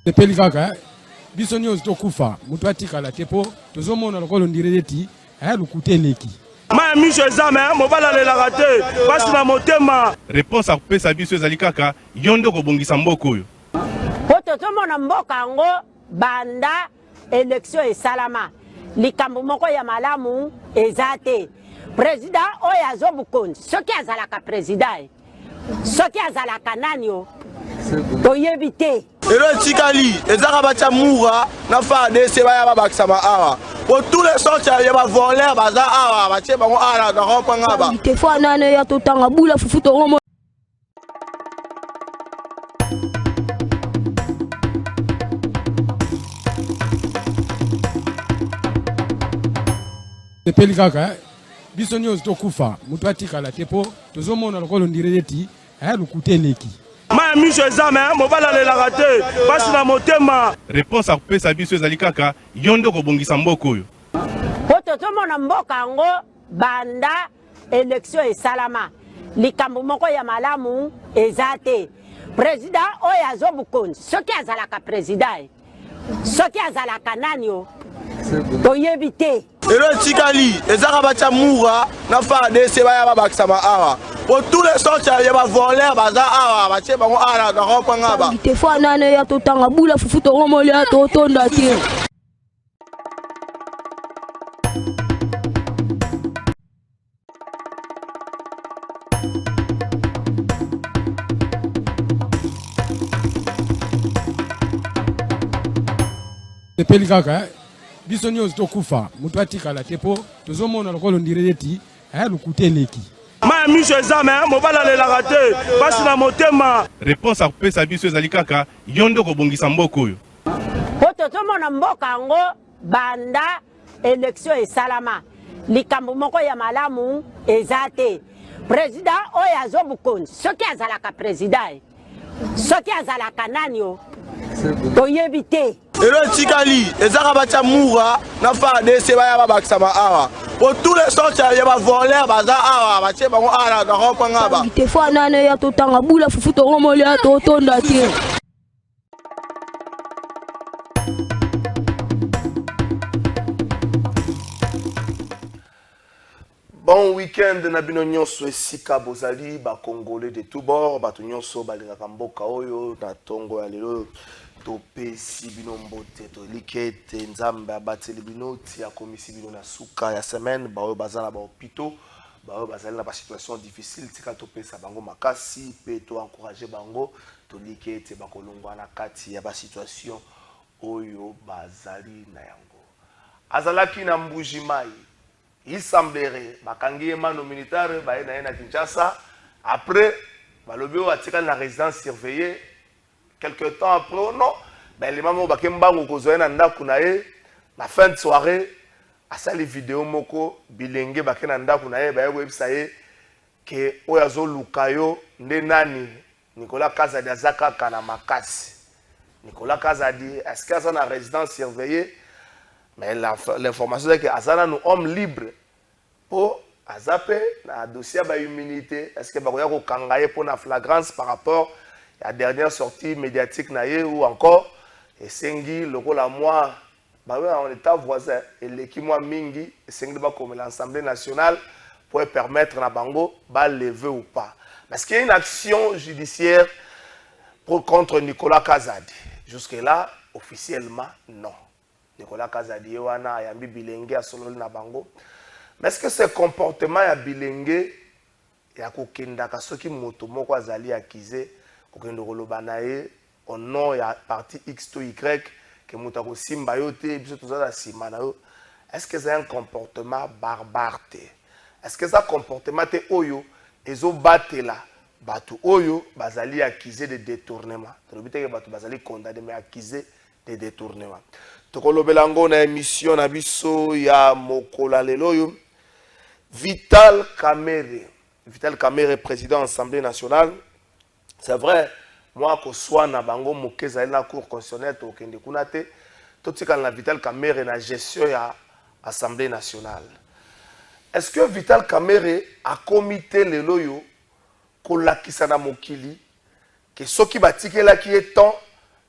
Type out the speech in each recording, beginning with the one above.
Tepeli kaka biso nyonso tokufa mutu atikala tepo tozomona lokolo ndireti lukuteleki maya miso ezame mobala lelaka te pasi na motema. Réponse akopesa biso ezali kaka yo nde kobongisa mboka oyo po tozomona mboka yango banda election esalama likambo moko ya malamu eza te. Président oyo azobukonzi soki azalaka président soki azalaka nani o toyebi te. Elo tikali ezaka bacha mura na fa dese baya babakisa ba awa pour tous les sortes ya ba voler baza awa bache bango ala ga ropa ngaba te fo nane ya totanga bula fufu to romo tepeli kaka biso nyonso tokufa mutu atikala tepo tozomona lokolo ndireti lukuteleki maya miso ezame mobala lelaka te pasi na motema. Réponse akopesa biso ezali kaka yo nde kobongisa mboka oyo po tozomona mboka yango banda election esalama likambo moko ya malamu eza te. Président oyo azobukonzi soki azalaka président soki azalaka nani o toyebi te. Elo tikali ezaka bacha mura na fa dese baya babakisa ba awa pour tous les sortes ya ba voler baza awa bache bango ala ga ropa ngaba te fo nane ya totanga bula fufu to romo ya totonda te. tepeli kaka biso nyonso tokufa mutu atikala tepo tozomona lokolo ndireti lukuteleki maya miso ezame mobala lelaka te pasi na motema. Réponse akopesa biso ezali kaka yo nde kobongisa mboka oyo po tozomona mboka yango banda election esalama likambo moko ya malamu eza te. Président oyo azobukonzi soki azalaka président soki azalaka nani o toyebi te. Elo tikali ezaka bacha mura na fa dese baya babakisa ba awa pour tous les sortes ya ba voler baza awa bache bango ala ga ropa ngaba te fo nane ya totanga bula fufu to romo ya totonda te. Bon week-end na bino nyonso esika bozali ba congolais de tout bord bato nyonso balingaka mboka oyo na tongo ya lelo topesi bino mbote tolikete nzambe abateli bino tia komisi bino na suka ya semaine baoyo baza na bahopito baoyo bazali na basituation difficile tika topesa bango makasi pe to encourager bango tolikete bakolongwa na kati ya basituation oyo bazali na yango. Azalaki na Mbuji Mai il semblerait bakangi mano militaire baye na Kinshasa après balobi o atika na résidence surveillée quelque temps après non ben les mamans bakembango kozoya na ndaku na ye na fin de soirée asali vidéo moko bilenge bakena ndaku na ye baye webisa ye ke oyo azoluka yo nde nani Nicolas Kazadi azaka kana makasi. Nicolas Kazadi est-ce qu'il a na résidence surveillée? Mais l'information c'est que Azana nous homme libre pour Azape na dossier ba immunité. Est-ce que bakoya ko kangaye pour na flagrance par rapport à la dernière sortie médiatique na ye ou encore et sengi lokola moi ba on état voisin et l'équipe moi mingi sengi ba comme l'Assemblée nationale pour permettre na bango ba lever ou pas. Parce qu'il y a une action judiciaire contre Nicolas Kazadi. Jusque-là, officiellement, non. Nicolas Kazadi wana yambi bilenge a solo na bango. Mais est-ce que ce comportement ya bilenge ya kokenda ka soki moto moko azali akizé kokendo koloba na ye au nom ya parti X to Y que moto ko simba yote biso tozala sima na yo. Est-ce que c'est un comportement barbare? Est-ce que ça comportement te oyo ezo batela Batu Oyo, bazali accusé de détournement. Tolobite batu bazali condamné mais accusé de détournement. Tokolobelango na émission na biso ya mokola lelo Vital Kamerhe. Vital Kamerhe, président de l'Assemblée nationale. C'est vrai, moi, que soit na bango mokeza na cour constitutionnelle au Kende Kunate, tout ce qu'on a Vital Kamerhe na gestion ya Assemblée nationale. Est-ce que Vital Kamerhe a comité le loyo kolakisa na mokili que ce qui batike là qui est temps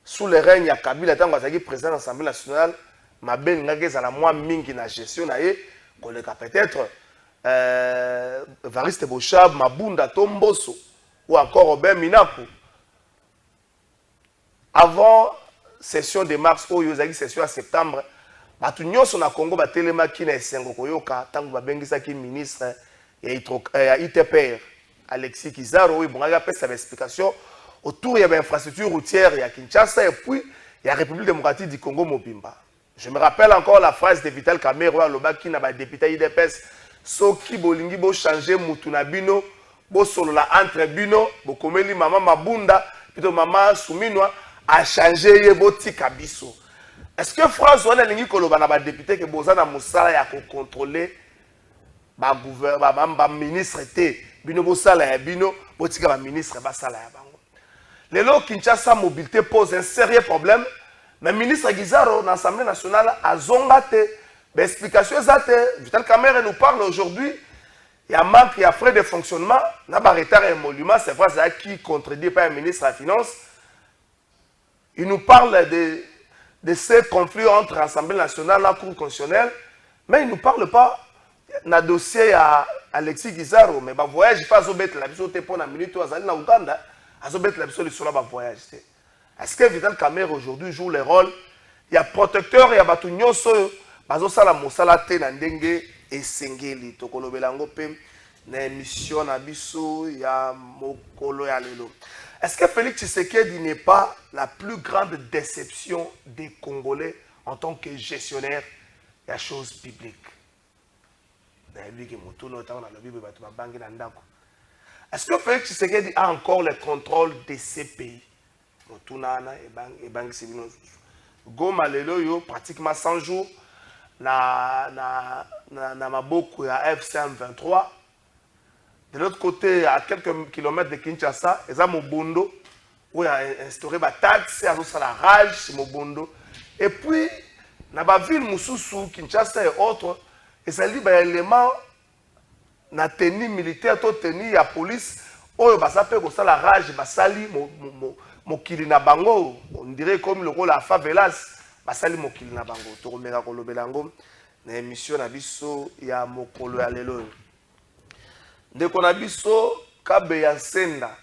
sous le règne ya Kabila tant que président de l'Assemblée nationale, ma ben ngageza la moi mingi na gestion na ye koleka peut-être Evariste Bochab, Mabunda Tomboso ou encore Robert Minaku. Avant session de mars ou yozaki session en septembre, batu nyonso na Congo ba telema ki na esengo koyoka tangu ba bengisa ki ministre ya ITPR Alexis Kizaro oui bonga pesa explication autour ya infrastructure routière ya Kinshasa et puis ya République démocratique du Congo Mobimba. Je me rappelle encore la phrase de Vital Kamerhe à Lobaki na ba député IDPS soki bolingi bo changer mutu na bino bo solola entre bino bo komeli mama Mabunda plutôt mama Souminwa a changer ye bo tika biso. Est-ce que France wana lingi koloba na ba député que boza na musala ya ko contrôler ba gouvernement ba ministre te bino bo sala ya bino bo tika ba ministre ba sala ya bango. Lelo Kinshasa mobilité pose un sérieux problème mais ministre Gizaro dans l'Assemblée nationale a zongate. L'explication est Vital Kamerhe nous parle aujourd'hui. Il y a manque, il y a frais de fonctionnement. Il y a un retard et un monument. C'est vrai, c'est qui contredit par le ministre de la Finance. Il nous parle de ces conflits entre l'Assemblée nationale et la Cour constitutionnelle. Mais il ne nous parle pas d'un dossier à Alexis Kizaro. Mais le voyage, il ne faut pas la biso pour la minute où il y a Ouganda. Il faut la biso sur le voyage. Est-ce que Vital Kamerhe aujourd'hui joue le rôle? Il y a protecteur, il y a Batunyoso. Bazo sala mosala te na ndenge esengeli tokolobelango pe na émission na biso ya mokolo ya lelo. Est-ce que Félix Tshisekedi n'est pas la plus grande déception des Congolais en tant que gestionnaire de la chose publique? Est-ce que Félix Tshisekedi a encore le contrôle de ces pays? Goma lelo yo pratiquement 100 jours na maboko ya FC23. De l'autre côté, à quelques kilomètres de Kinshasa, il y a Mobondo, où il a instauré des taxes, il y a la rage, Mobondo. Et puis, dans la ville Moussoussou, Kinshasa et autres, il y a des éléments na tenue militaire, tenue la police, où il y a la rage, basali mokili na bango, on dirait comme le rôle à favelas. Basali mokili na bango to komeka kolobelango na émission na biso ya mokolo ya lelo ndeko na biso Kabe ya Senda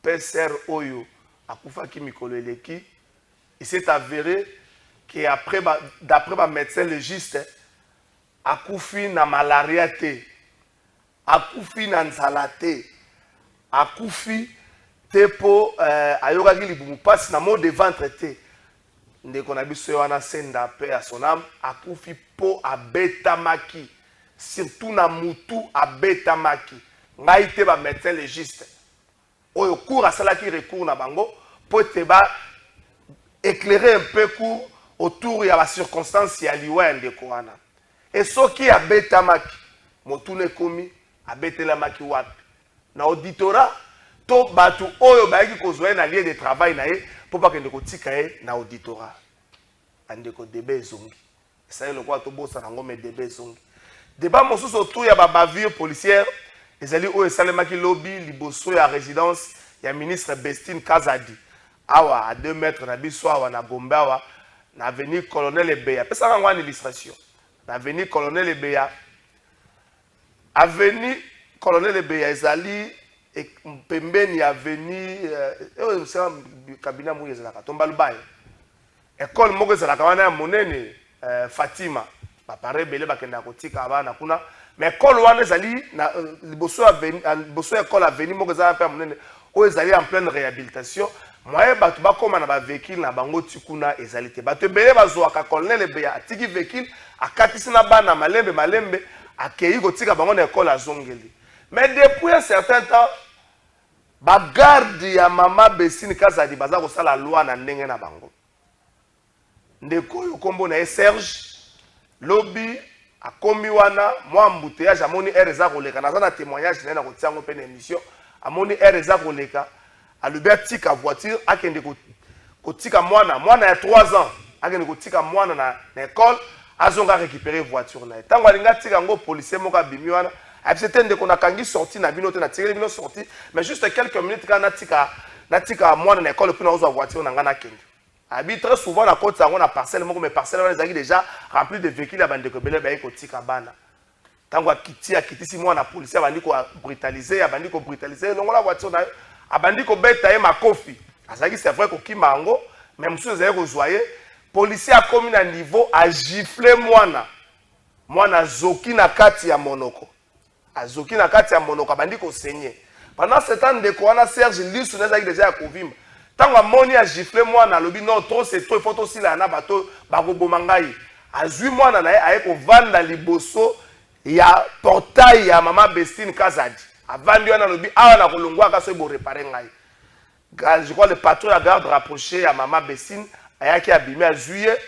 PCR oyo akufaki mikolo eleki. Il s'est avéré que après d'après ba médecin légiste akufi na malaria te, akufi na nzala te, akufi te po ayokaki libumu pasi na mot de ventre te. Ndeko na biso wana Senda pe à son âme akufi po abetamaki surtout na mutu abetamaki ngai te ba médecin légiste oyo cour asalaki recours na bango po te ba éclairer un peu court autour ya ba circonstances ya liwa ndeko wana et soki abetamaki motune komi abetelamaki wapi na auditorat to batu oyo bayaki kozwa na lieu de travail na ye pour pas que ndeko tika ye na auditorat andeko debe zongi ça le quoi to bossa na ngome debe zongi débat mosusu autour ya ba bavure policière ezali oyo salemaki lobby liboso ya résidence ya ministre Bestine Kazadi awa à 2 mètres na biso awa na Gombe awa na avenue Colonel Ebeya pesa ngwa une illustration na avenue Colonel Ebeya avenue Colonel Ebeya ezali pembeni avenue cabinet mouye ezalaka tomba lubaye école moko ezalaka wana ya monene Fatima bapare bele bakenda kotika bana kuna mais école wana ezali na liboso ya école avenue moko ezala pe monene oyo ezali en pleine réhabilitation moye bato bakoma na ba véhicule na bango tikuna ezali te bato ebele bazwaka Colonel Ebeya atiki véhicule akatisi na bana malembe akei kotika bango na école azongeli mais depuis un certain temps bagarde ya mama Bessine Kazadi baza kosala loi na ndenge na bango ndeko yo kombo na Serge lobby akomi wana mwa embouteillage amoni air eza koleka naza na témoignage na kotiango pe na émission amoni air eza koleka alobi atika voiture akende kotika mwana ya 3 ans akende kotika mwana na école azonga récupérer voiture na tango alinga tika ngo policier moko abimi wana c'était ndeko na kangi sorti na bino te na tiré bino sorti mais juste quelques minutes quand natika mwana na école puis na ozwa voiture na ngana kende abi très souvent na côte sango na parcelle moko mais parcelle wana ezaki déjà rempli de véhicules ya bandeko bele ba kotika bana tango akitisi mwana policier abandi ko brutaliser longo la voiture na abandi ko beta ye makofi azaki c'est vrai ko kimango mais monsieur ezali ko joyer policier a komi na niveau a gifler mwana zoki na kati ya monoko azoki na kati ya monoko abandi ko saigner pendant ce temps de wana Serge lisu nezaki déjà ya kovimba tango amoni a gifler mwana lobi non trop c'est trop il faut aussi la na bato bakoboma ngai azwi mwana na ye aye kovanda liboso ya portail ya mama Bessine Kazadi avandi wana lobi awa na kolongwa ka so bo réparer ngai je crois le patron ya garde rapproché ya mama Bessine ayaki abimi azuye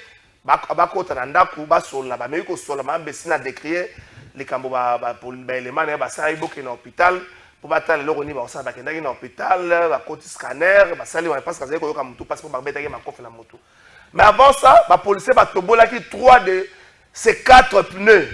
bakota na ndaku basola bameki kosola mama Bessine a décrié likambo ba élément na basala iboke na hôpital pour batala loko ni ba osala bakendaki na hôpital ba koti scanner basali wana parce que azali koyoka mutu parce que ba betaki makofi na mutu mais avant ça ba policier ba tobolaki 3 de ces 4 pneus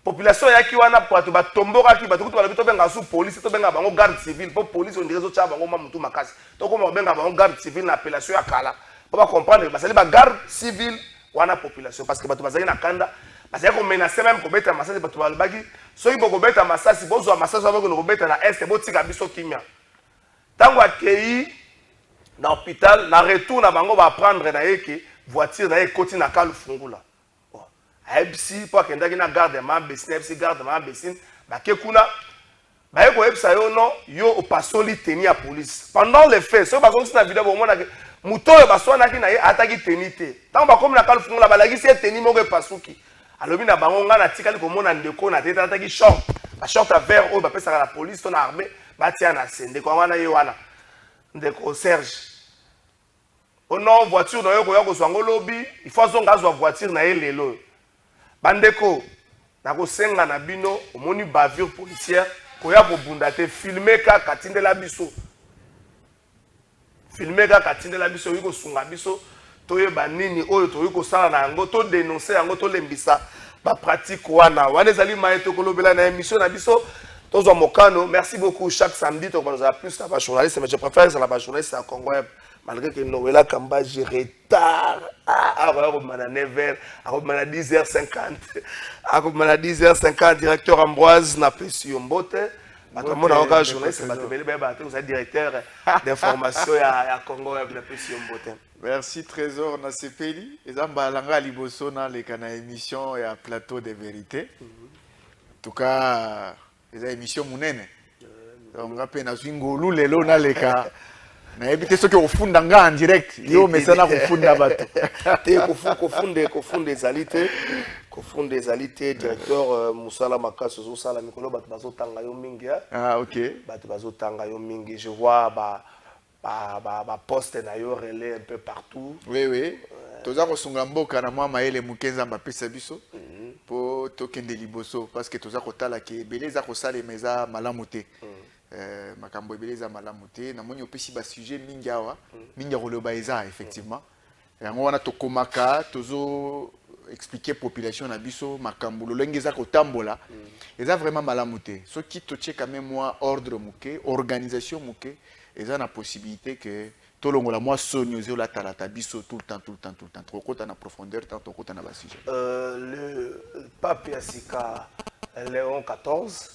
population yaki wana pour ba tombokaki ba tukutu ba bito benga sous police to benga bango garde civile pour police on dirait zo cha bango mutu makasi to ko benga bango garde civile na appellation ya kala pour ba comprendre basali ba garde civile wana population parce que bato bazali na kanda bazali ko menacer même ko beta masasi bato balobaki soki boko beta masasi bozwa masasi avec ko beta na est botika biso kimia tango akei na hôpital na retour na bango ba prendre na yeke voiture na ekoti na kalu fungula AFC pour kendaki na garde ma Bessine AFC garde ma Bessine ba ke kuna ba ko epsa yo no yo opasoli teni ya police pendant les faits so ba ko na vidéo bo mona muto yo baswana ki na ye ataki tenite tango ba komi na kalu fungula ba lagi se teni moko pasuki alobi na bango nga na tikali ko mona ndeko na tete ataki short ba short à vert o ba pesa la police to na armée ba tia na sende ko wana ye wana ndeko Serge ono voiture na yo ko yako swango lobi il faut zonga zo voiture na ye lelo bandeko na ko senga na bino omoni bavure policière ko ya ko bunda te filmer ka katindela biso yiko sunga biso toyeba nini oyo toyiko sala na yango to dénoncer yango to lembisa ba pratique wana ezali mayeto kolobela na émission na biso tozwa mokano. Merci beaucoup. Chaque samedi to nous a plus la journaliste mais je préfère la journaliste à Congo malgré que Noëlla Kamba j'ai retard à 9h à 10h50 à 10h50 directeur Ambroise n'a pas su mbote. Mon avocat journaliste, vous êtes directeur d'information à Congo. Merci Trésor Nasepeli. Et ça, Balanga Liboso dans les émissions et à plateau de vérité. En tout cas, les émissions Mounene. On a peine à swingolou les lots dans les cas. Na ebite soki ofundanga en direct yo mesana kufunda bato te kofunde des alités directeur Moussala Makaso zo sala mikolo bato bazotanga yo mingi ah OK bato bazotanga yo mingi je vois ba poste na yo relais un peu partout oui toza ko sunga mboka na mwa maele mukenza mbapesa biso po tokende liboso parce que toza ko tala ke beleza ko sala meza malamuté makambo ebeleza malamu te na moni opesi ba sujet mingi awa mingi roloba eza effectivement yango wana tokomaka tozo expliquer population na biso makambo lolenge za kotambola eza vraiment malamu te soki totie quand même moi ordre muke organisation muke eza na possibilité que tolongola moi sonyo zo la talata biso tout le temps trop na profondeur tant trop na ba sujet le pape Asika Léon XIV.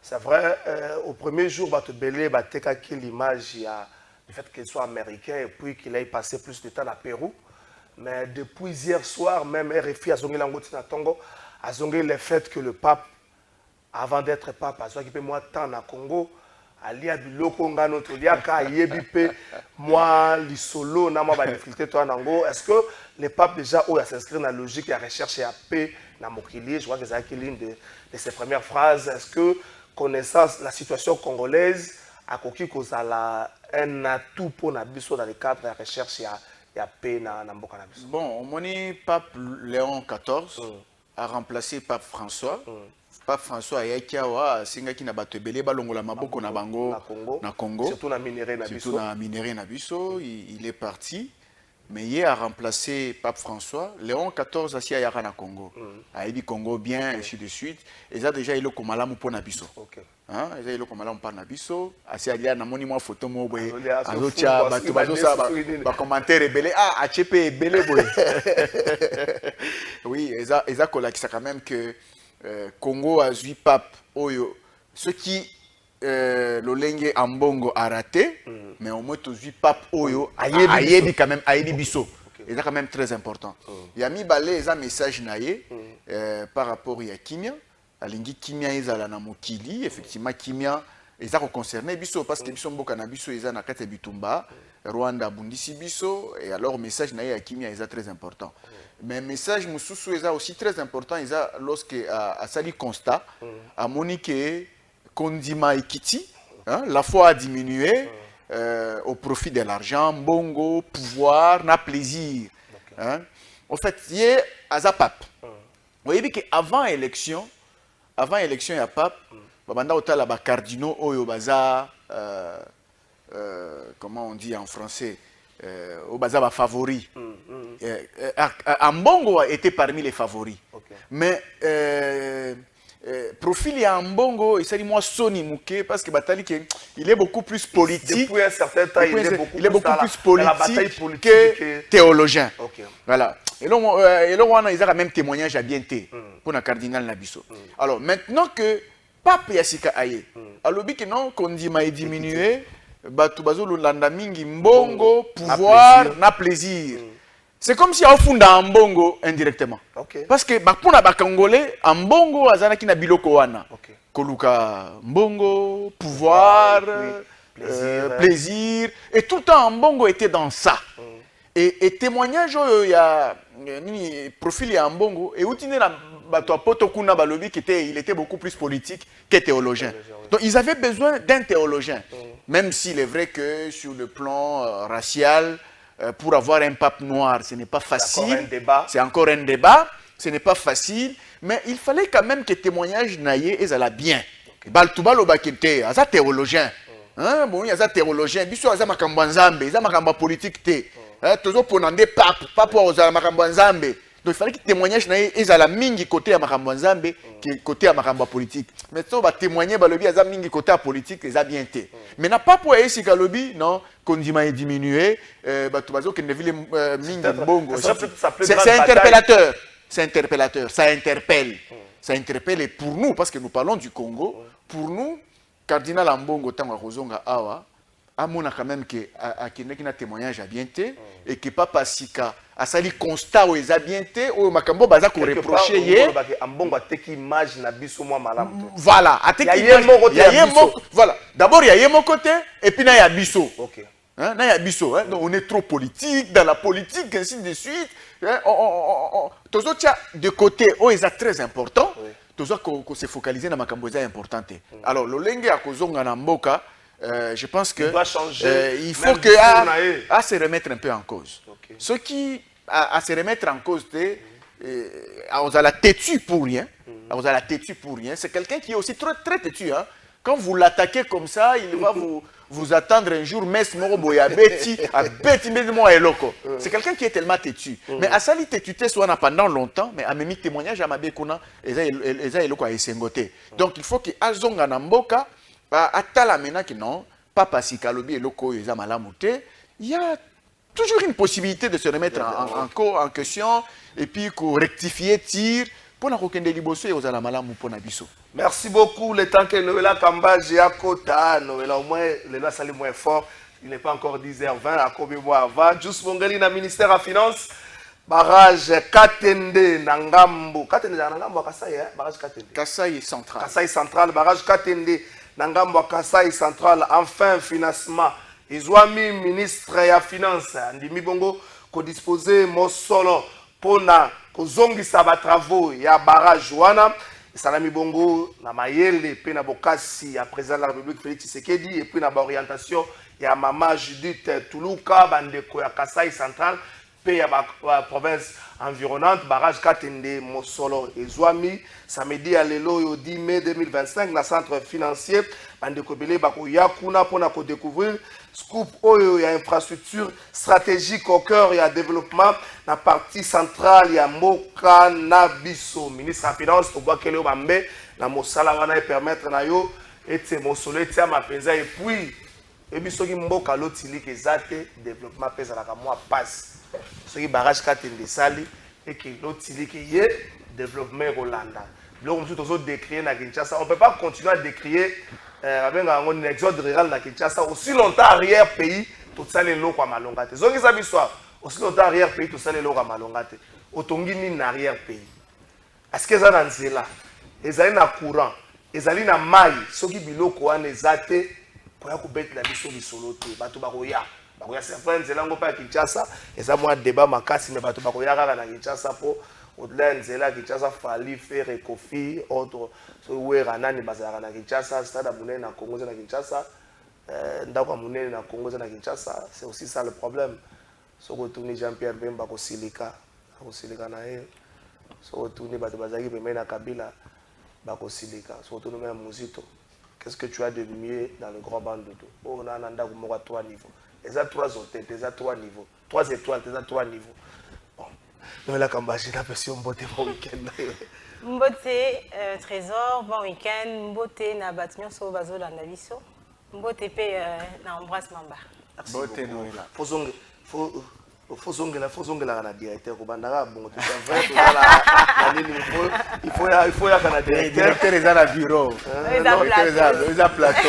C'est vrai, au premier jour, Batobele a fait l'image du fait qu'il soit américain et puis qu'il ait passé plus de temps à Pérou. Mais depuis hier soir, même RFI a zongé l'angotina Tongo, a zongé le fait que le pape, avant d'être pape, a zongé moi tant à Congo, ali a biloko nga notre liaka yebipe moi li solo na moi ba difficulté toi nango. Est-ce que le pape déjà où il s'inscrit dans la logique et à rechercher la paix na mokili, je crois que c'est l'une de ses premières phrases. Est-ce que connaissance la situation congolaise à koki kozala un atout pour na biso dans le cadre de la recherche ya paix na mboka na biso. Bon, on moni pape Léon XIV a remplacé pape François. Pape François ayakiawa singaki na bato ebele balongola maboko na bango na Congo. Surtout na minerai na biso. Il est parti. Mais il a remplacé Pape François. Léon XIV assis à na Congo. A dit Congo bien, et ainsi de suite. Et ça déjà il est comme malamu pour nabiso. Hein? Il est comme malamu pour nabiso. Assis à dire na moni moi photo mo boy. Azotia bato bazo ça ba commentaire rebelle. Ah HP rebelle boy. Oui, et ça colla qui ça quand même que Congo a eu pape oyo. Ce qui Lolenge Ambongo a raté, mais au moins tous les papes Oyo ayebi quand même ayebi biso. Et c'est quand même très important. Il y a mis balé un message naïe par rapport à Kimia. Alingi Kimia ezala na mokili, effectivement Kimia ezako concerné biso parce que biso mboka na biso eza na kate bitumba, Rwanda bundisi biso et alors message naïe à Kimia est très important. Mais message mususu est aussi très important eza lorsque a sali constat a monique Kondima et Kiti, hein, la foi a diminué au profit de l'argent, bongo, pouvoir, na plaisir. Hein. En fait, il y a pape. Vous voyez qu'avant élection, il y a pape, babanda otala ba cardinaux oyo baza comment on dit en français, au baza ba favori. Ambongo était parmi les favoris. Mais profil ya Mbongo et c'est moi Sony Mouké parce que Batali il est beaucoup plus politique. Depuis un certain temps, il est beaucoup plus politique que théologien. Voilà. Et là on a même témoignage à bienté pour le cardinal Nabiso. Alors maintenant que Pape Yassika Aye, alors que non qu'on dit m'a diminué, batu bazolo landa mingi Mbongo pouvoir na plaisir. C'est comme si on fonde en Mbongo indirectement. Parce que pour les Congolais, en Mbongo, il y a biloko wana. Koluka Mbongo, pouvoir, plaisir. Et tout le temps, Mbongo était dans ça. Et témoignage, il y a un profil en Mbongo. Et où il était beaucoup plus politique que théologien. Donc ils avaient besoin d'un théologien. Même s'il est vrai que sur le plan racial, pour avoir un pape noir, ce n'est pas facile. C'est encore un débat. Ce n'est pas facile. Mais il fallait quand même que témoignage naïe et ça l'a bien. Baltoubalo bakete, il y a théologien. Bon, il y a théologien. Biso aza makambo nzambe, aza makambo politique te. Tozo ponande pape, pape aza makambo nzambe. Donc il fallait que témoignage naïe et ça la mingi côté à makambo nzambe, côté à makambo politique. Mais ça va témoigner balobi aza mingi côté à politique, ça bien te. Mais n'a pas pour esi kalobi, non. Kondima est diminué, c'est interpellateur. C'est interpellateur, ça interpelle. Ça interpelle et pour nous, parce que nous parlons du Congo, pour nous, Cardinal Ambongo Tangwa Rozonga Awa, Amona quand même que a témoignage à bienté et que Papa Sika a sali constat où ils a bienté ou makambo baza ko reprocher yé Ambongo a teki image na biso moi malam. Voilà, a teki image. Voilà, d'abord il y a mon côté et puis il y a biso. OK. Hein, donc on est trop politique, dans la politique, ainsi de suite. Tous autres, de côté, ils sont très importants. Tous autres, qu'on se focalise dans ma cambodia importante. Alors, le lengue à Kozonga Namboka, je pense que il faut que à se remettre un peu en cause. Ce qui à se remettre en cause, on a la têtu pour rien. On a la têtu pour rien. C'est quelqu'un qui est aussi très têtu. Hein. Quand vous l'attaquez comme ça, il va vous attendre un jour, c'est quelqu'un qui est tellement têtu. Mais à Sali têtuté soit pendant longtemps, mais à même témoignage à Mabekuna, donc il faut que Azonga Namboka, à Talamena qui non, Papa Sikalobi et Loko Yezamalamute, il y a toujours une possibilité de se remettre en question et puis rectifier, tir. Merci beaucoup. Le temps que Noëlla Kamba, Giakota, Noëlla au moins, le là ça moins fort. Il n'est pas encore 10h20, à combien de mois avant. Juste Mongeli, na ministère à Finance, barrage Katende, Nangambo. Katende, Nangambo, Kassai, barrage Katende. Kassai central. Kassai central, barrage Katende, Nangambo, Kassai central. Enfin, financement. Izwami, ministre à Finance, Ndimi Bongo, qu'on dispose mon solo pour na kozongisa ba travaux ya barrage wana Salami Bongo, na Mayele, puis na Bokassi, à président de la République Félix Tshisekedi, et puis na orientation, il y a Maman Judith Toulouka, Bandeko ya Kasai Central, puis il y a la province environnante, barrage Katende, Mosolo et Zouami, samedi à l'élo, au 10 mai 2025, dans le centre financier, Bandeko Bele, Bako Yakuna, pour découvrir scoop, il y a infrastructure stratégique au cœur, il y a développement, dans la partie centrale, il y a Moka Nabiso, ministre de la Finance, au Bakele Bambe, dans Mosala, on va permettre na yo, et c'est Mosolo, et c'est Mapenza, et puis, et puis, ce qui Mboka l'otili, que zate, développement, pèse à la moi passe. Ce qui barrage Katende Sali, et que l'otili, que y est, développement Rolanda. Donc, on peut décrire na Kinshasa, on ne peut pas continuer à décrire avec un exode rural na Kinshasa, aussi longtemps arrière-pays, tout ça les lots à Malongate. Zongi Zabiswa, aussi longtemps arrière-pays, tout ça les lots à Malongate. Otongi ni arrière-pays. Est-ce que ça dans cela? Ils allaient dans courant, ils allaient dans maille, ceux qui biloko an ezate, pour y couper la biso bisolote, bato bakoya. Bakoya certains zela ngo pa Kinshasa, et ça moi débat makasi mais bato bakoya kaka na Kinshasa pour au-delà de cela Kinshasa fali faire Kofi autre so wera nani bazala na Kinshasa stade munene na Congo na Kinshasa ndako munene na Congo na Kinshasa, c'est aussi ça le problème. So retourner Jean-Pierre Bemba ko silika na ye, so retourner bato bazaki pemena na Kabila bako silika, so retourner même Muzito. Qu'est-ce que tu as de mieux dans le grand bandodo? On a un ndako moko 3 niveaux. Les a 3 hôtels, les a 3 niveaux. 3 étoiles, les a 3 niveaux. Bon. Nous là comme j'ai l'impression Mbote bon week-end. Mbote Trésor bon week-end. Mbote na batinyo so bazo la biso. Mbote pe na embrasse Mamba. Mbote no là. Faut zongela na directeur ko bandaka bon tout ça vrai tout là il faut ya kana directeur les à la bureau les à plateau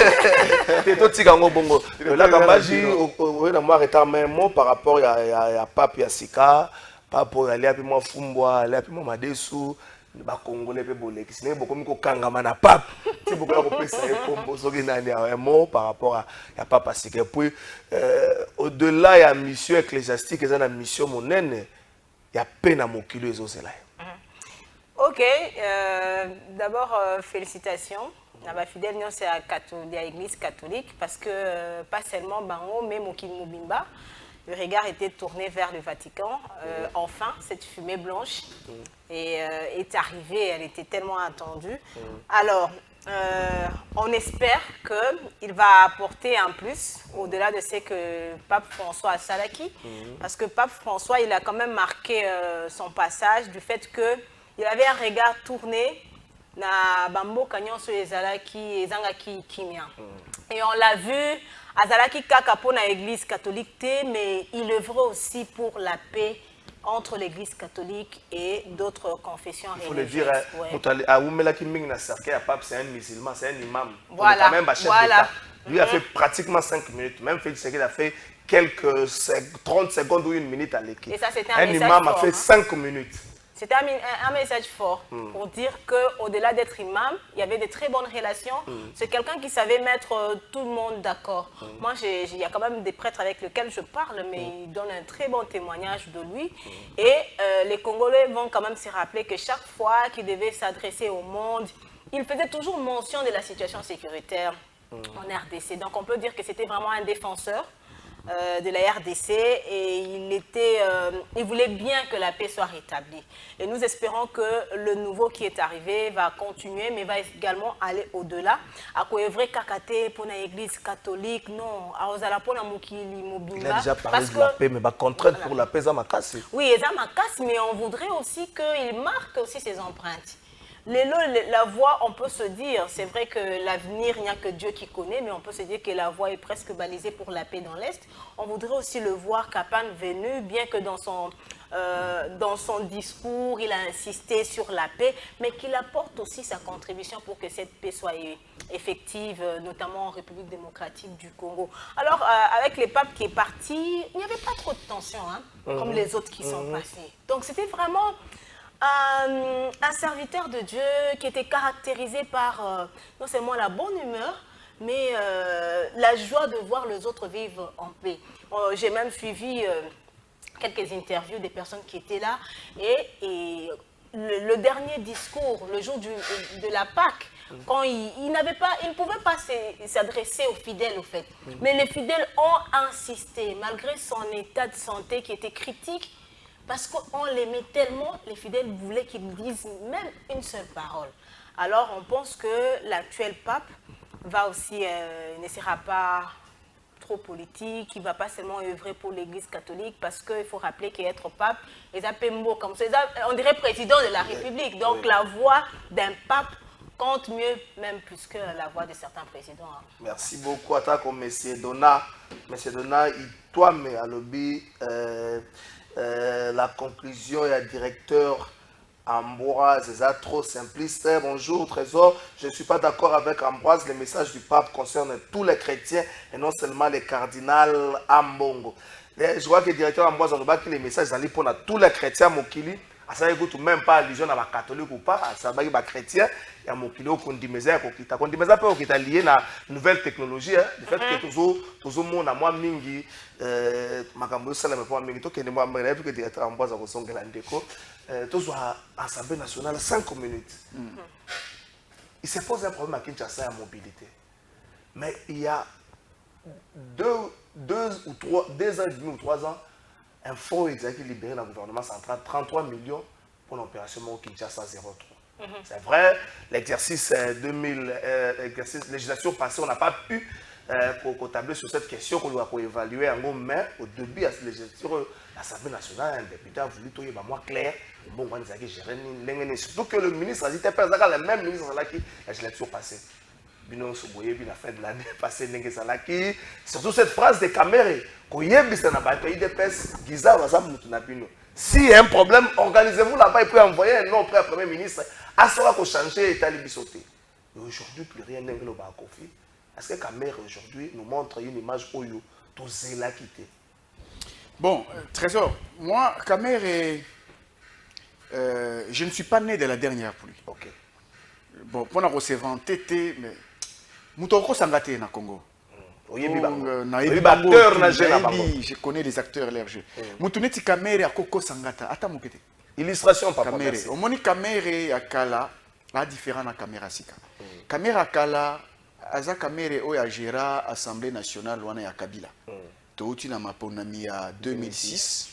te to tika ngo bongo là kambaji o na moi retard même mot par rapport ya pape ya sika papo ya lia pi moi fumbwa lia pi moi madesu ba congolais pe boleki sine bokomi ko kangama na pape ti bokola ko pesa e kombo soki nani un mot par rapport à papa sika puis au-delà ya mission ecclésiastique eza na mission monene ya pe na mokilo ezozela. OK, d'abord félicitations na ba fidèle nyonso ya catholique ya église catholique parce que pas seulement bango mais mokili mobimba. Le regard était tourné vers le Vatican. Enfin, cette fumée blanche est arrivée, elle était tellement attendue. Alors, on espère qu'il va apporter un plus, au-delà de ce que Pape François a salaki, parce que Pape François, il a quand même marqué son passage du fait qu'il avait un regard tourné na bambo kanyon so ezalaki ezangaki kimia. Et on l'a vu azalaki kaka pour na église catholique mais il œuvrait aussi pour la paix entre l'église catholique et d'autres confessions religieuses. Il faut le dire, Aoumela Kiming na cercle à pape c'est un musulman, c'est un imam. Voilà. Voilà. Lui a fait pratiquement 5 minutes, même Félix Tshisekedi a fait quelques 30 secondes ou 1 minute à l'équipe. Et ça c'était un imam a fait 5 minutes. C'était un message fort pour dire qu'au-delà d'être imam, il y avait de très bonnes relations. C'est quelqu'un qui savait mettre tout le monde d'accord. Moi, il y a quand même des prêtres avec lesquels je parle, mais ils donnent un très bon témoignage de lui. Et les Congolais vont quand même se rappeler que chaque fois qu'il devait s'adresser au monde, il faisait toujours mention de la situation sécuritaire en RDC. Donc on peut dire que c'était vraiment un défenseur de la RDC et il voulait bien que la paix soit rétablie. Et nous espérons que le nouveau qui est arrivé va continuer, mais va également aller au-delà. À quoi est vrai kakate pour l'église catholique, non. Il a déjà parlé de la paix, mais contrainte pour la paix, ça m'a cassé. Oui, ça m'a cassé, mais on voudrait aussi qu'il marque aussi ses empreintes. La voie, on peut se dire, c'est vrai que l'avenir, il n'y a que Dieu qui connaît, mais on peut se dire que la voie est presque balisée pour la paix dans l'Est. On voudrait aussi le voir Kapan venu, bien que dans son discours, il a insisté sur la paix, mais qu'il apporte aussi sa contribution pour que cette paix soit effective, notamment en République démocratique du Congo. Alors, avec les papes qui est parti, il n'y avait pas trop de tension, hein, comme les autres qui sont passés. Donc, c'était vraiment un serviteur de Dieu qui était caractérisé par non seulement la bonne humeur, mais la joie de voir les autres vivre en paix. J'ai même suivi quelques interviews des personnes qui étaient là et le dernier discours, le jour de la Pâque, quand il ne pouvait pas s'adresser aux fidèles, au fait. Mais les fidèles ont insisté, malgré son état de santé qui était critique, parce qu'on l'aimait tellement, les fidèles voulaient qu'il dise même une seule parole. Alors on pense que l'actuel pape va aussi, ne sera pas trop politique, il ne va pas seulement œuvrer pour l'Église catholique, parce qu'il faut rappeler qu'être pape, on dirait président de la République. Donc la voix d'un pape compte mieux, même plus que la voix de certains présidents. Merci beaucoup à toi comme M. Donna. M. Donna, toi, mais à lobby, la conclusion et le directeur Ambroise, c'est trop simpliste. Bonjour Trésor, je ne suis pas d'accord avec Ambroise. Le message du pape concerne tous les chrétiens et non seulement les cardinals Ambongo. Je vois que le directeur Ambroise a dit que les messages sont pour tous les chrétiens Mokili. Ça ne même pas allusion à la catholique ou pas, ça va être chrétien. Il y a Mokili au Kondimeza, Kondimeza peut être lié à la nouvelle technologie. Le fait que toujours monde à moi mingi, makambo ça me prend mingi. Toi qui ne moi même que le directeur Ambroise a reçu un déco. Toujours à l'Assemblée nationale 5 minutes. Il se pose un problème à Kinshasa à mobilité. Mais il y a 2 ans et demi ou 3 ans, un fonds qui libéré dans le gouvernement central 33 millions pour l'opération Kinshasa 03. C'est vrai, l'exercice législation passée, on n'a pas pu tabler sur cette question qu'on doit évaluer en gros, mais au début de la législature, l'Assemblée nationale, un député a voulu tout moins clair. Bon, on a géré surtout que le ministre a dit que le même ministre qui la législature passée. Bino Soboye, la fin de l'année passée, surtout cette phrase de Kamere, si il y a un problème, organisez-vous là-bas et puis envoyer un nom auprès du Premier ministre. À ce moment-là, changer l'État libisoté. Aujourd'hui, plus rien n'est global à Kofi. Est-ce que Kamere aujourd'hui nous montre une image où tout c'est là quitté? Bon, Trésor, moi, Kamere, je ne suis pas né de la dernière pluie. Ok. Bon, pour nous recevoir tété, mais Moutoko Sangaté na Congo. Je connais les acteurs LRG. Moutouneti Kamere à Koko Sangata. Attends, mon kété. Illustration par Kamere. Au moni Kamere à Kala, la différence à Kamera Sika. Kamera à Kala, Aza Kamere Oya Gera, Assemblée nationale, Wana ya Kabila. Touti na Maponami à 2006.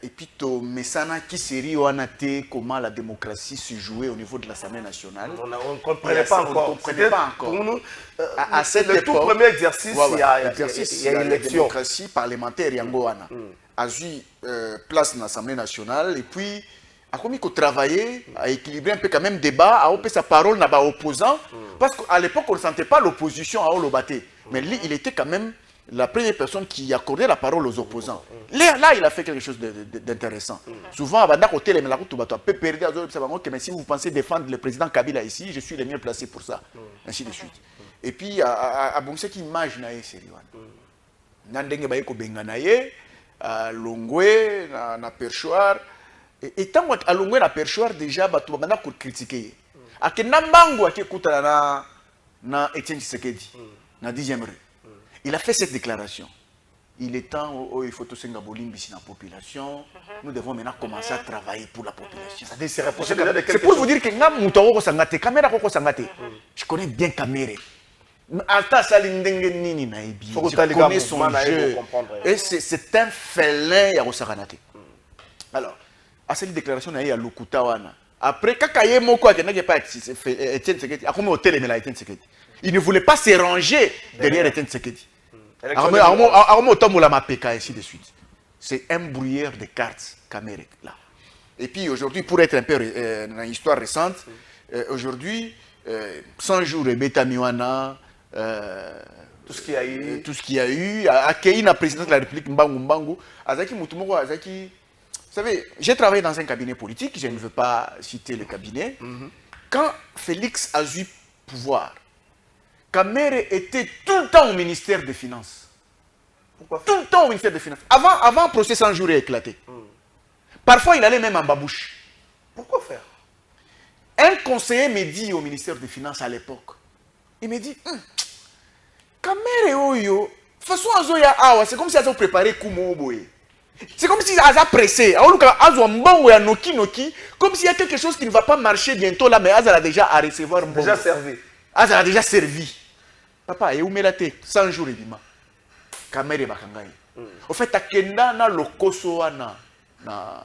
Et puis, Messana qui série comment la démocratie se jouait au niveau de l'Assemblée nationale. On ne comprenait pas encore. Pour nous, à cette le tout premier exercice, il y a une démocratie parlementaire Yangoana. A eu place dans l'Assemblée nationale et puis a commis qu'on travaillait à équilibrer un peu quand même débat, à opérer sa parole n'a pas opposant parce qu'à l'époque on ne sentait pas l'opposition à Olobaté, mais lui il était quand même la première personne qui accordait la parole aux opposants. Là, il a fait quelque chose d'intéressant. Souvent, mais si vous pensez défendre le président Kabila ici, je suis le mieux placé pour ça. Ainsi de suite. Et puis, à Bongse qui image na Seriwan. Nandenge Bayeko Benganaye, à Longwe, na Perchoir. Et tant qu'à Longwe, na Perchoir, déjà, tu vas critiquer. À Kenambango, à Kekouta, na Etienne Tshisekedi, na 10e rue. Il a fait cette déclaration. Il est temps où il faut tout se ici dans la population. Nous devons maintenant commencer à travailler pour la population. C'est pour vous dire que je connais bien Kamere. Je connais son jeu. Et c'est un félin à Rosaranate. Alors, à cette déclaration, il y a Lukutawana. Après, il ne voulait pas se ranger derrière Etienne Tshisekedi. Ainsi de suite. C'est un brouillard de cartes Kamere là. Et puis aujourd'hui, pour être un peu dans l'histoire récente, aujourd'hui, 100 jours et Betamiwana, tout ce qu'il y a eu, accueilli la présidente de la République Mbangu Mbangu, Azaki Mutumoko, Azaki. Vous savez, j'ai travaillé dans un cabinet politique, je ne veux pas citer le cabinet. Quand Félix a eu pouvoir, Kamere était tout le temps au ministère des Finances. Pourquoi? Tout le temps au ministère des Finances. Avant le procès 100 jours est éclaté. Parfois, il allait même en babouche. Pourquoi faire? Un conseiller me dit au ministère des Finances à l'époque, il me dit, Kamere Oyo, façon Azoya Awa, c'est comme si elle avait préparé Kumo Oboye. C'est comme si Aza pressé. Comme s'il y a quelque chose qui ne va pas marcher bientôt là, mais Aza a déjà à recevoir un Déjà servi. Aza a déjà servi. Papa, et où me l'a 100 jours et demi. Kamere Bakangai. Au fait, Takenda na lokoso na.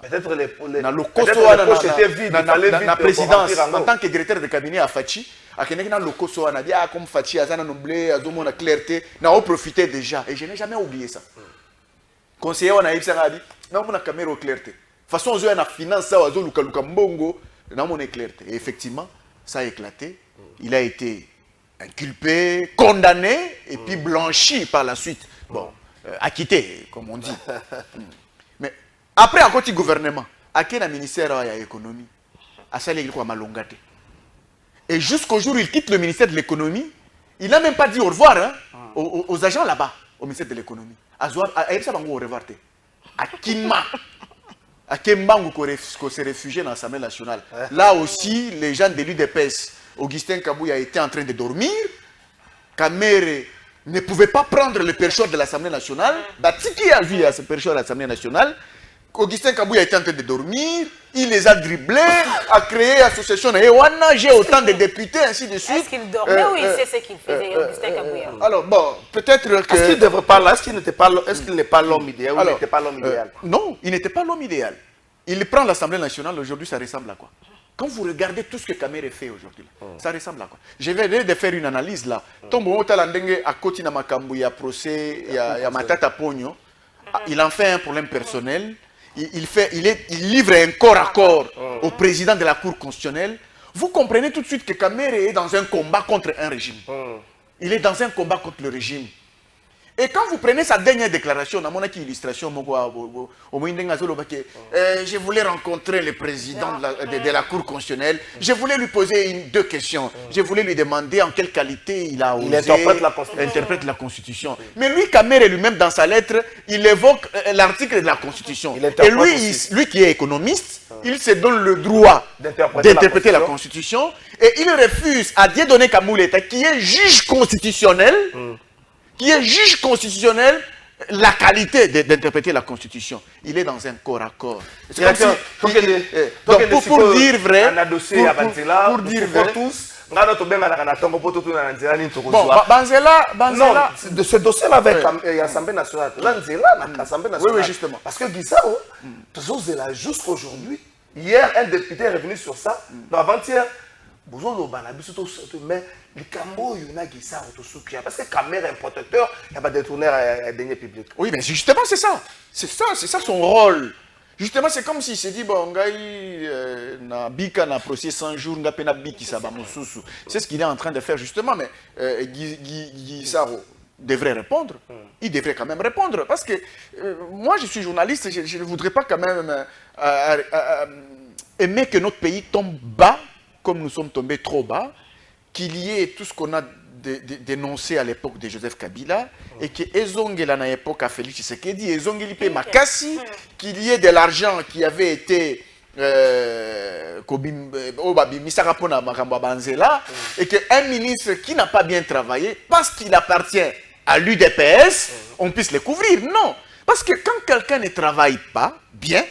Peut-être les poches étaient vides. La présidence, en tant que directeur de cabinet à Fachi, à Kenekna lokoso na dia comme Fachi, Azana Noblé, Azomo na clarté, n'a profité déjà. Et je n'ai jamais oublié ça. Conseiller, on a eu ça, non, on a caméra au clarté. De toute façon, on a finance, ça, on a mbongo, non, on a clarté. Et effectivement, ça a éclaté. Il a été inculpé, condamné, et puis blanchi par la suite. Bon, acquitté, comme on dit. Mais après, encore du gouvernement, à quel ministère de l'économie, à ça, il y a malongate. Et jusqu'au jour où il quitte le ministère de l'économie, il n'a même pas dit au revoir hein, aux agents là-bas, au ministère de l'économie. À au revoir. À Kinma. À Kimbangu, qu'on s'est réfugié dans l'Assemblée nationale. Là aussi, les gens de l'UDPS, Augustin Kabouya était en train de dormir. Kamere ne pouvait pas prendre le perchoir de l'Assemblée nationale. Batiki a vu à ce perchoir de l'Assemblée nationale. Augustin Kabouya était en train de dormir. Il les a dribblés, a créé l'association. Et on a j'ai autant de députés, ainsi de suite. Est-ce qu'il dormait ou il sait ce qu'il faisait, Augustin Kabouya? Alors, bon, peut-être que... Est-ce qu'il ne devrait pas là? Est-ce qu'il n'était pas est-ce qu'il n'est pas l'homme idéal ou il n'était pas l'homme idéal? Non, il n'était pas l'homme idéal. Il prend l'Assemblée nationale, aujourd'hui, ça ressemble à quoi? Quand vous regardez tout ce que Kamere fait aujourd'hui, ça ressemble à quoi? Je vais de faire une analyse là. Tombo Talandenge à côté de Makambu, il y a procès, il y a Matata Pogno. Il en fait un problème personnel. Il livre un corps à corps au président de la Cour constitutionnelle. Vous comprenez tout de suite que Kamere est dans un combat contre un régime. Il est dans un combat contre le régime. Et quand vous prenez sa dernière déclaration, dans mon illustration, je voulais rencontrer le président de la Cour constitutionnelle. Je voulais lui poser deux questions. Je voulais lui demander en quelle qualité il a osé interprète la Constitution. Mais lui, Kamere lui-même, dans sa lettre, il évoque l'article de la Constitution. Et lui qui est économiste, il se donne le droit d'interpréter la Constitution. Et il refuse à Dieudonné Kamouleta, qui est juge constitutionnel, la qualité d'interpréter la Constitution. Il est dans un corps à corps. Pour dire vrai, pour dire vrai, bon, Banzela, de ce dossier-là avec l'Assemblée nationale, oui, justement. Parce que Guissao, jusqu'aujourd'hui, hier, un député est revenu sur ça, avant-hier, mais les Cambo, il y a Guissao, parce que Kamere est un protecteur, il va détourner un denier public. Oui, mais justement, c'est ça. C'est ça son rôle. Justement, c'est comme s'il s'est dit, bon, na bika na procès 100 jours, nga pena biki sa ba mususu. C'est ce qu'il est en train de faire justement, mais Guissao devrait répondre. Il devrait quand même répondre, parce que moi, je suis journaliste, je ne voudrais pas quand même aimer que notre pays tombe bas, comme nous sommes tombés trop bas, qu'il y ait tout ce qu'on a dénoncé à l'époque de Joseph Kabila, et que Ezongela à l'époque à Félix Tshisekedi, Ezongeli pe Makassi, qu'il y ait de l'argent qui avait été et qu'un ministre qui n'a pas bien travaillé, parce qu'il appartient à l'UDPS, on puisse le couvrir. Non, parce que quand quelqu'un ne travaille pas bien,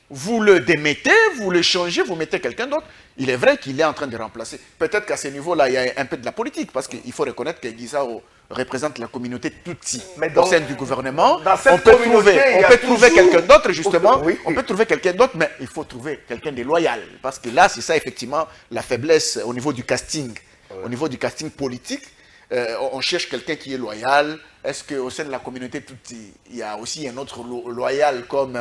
vous le démettez, vous le changez, vous mettez quelqu'un d'autre. Il est vrai qu'il est en train de remplacer. Peut-être qu'à ce niveau-là, il y a un peu de la politique, parce qu'il faut reconnaître que Guissao représente la communauté Tutsi au sein du gouvernement. On peut trouver quelqu'un d'autre, justement. On peut trouver quelqu'un d'autre, mais il faut trouver quelqu'un de loyal. Parce que là, c'est ça, effectivement, la faiblesse au niveau du casting. Au niveau du casting politique, on cherche quelqu'un qui est loyal. Est-ce qu'au sein de la communauté Tutsi, il y a aussi un autre loyal comme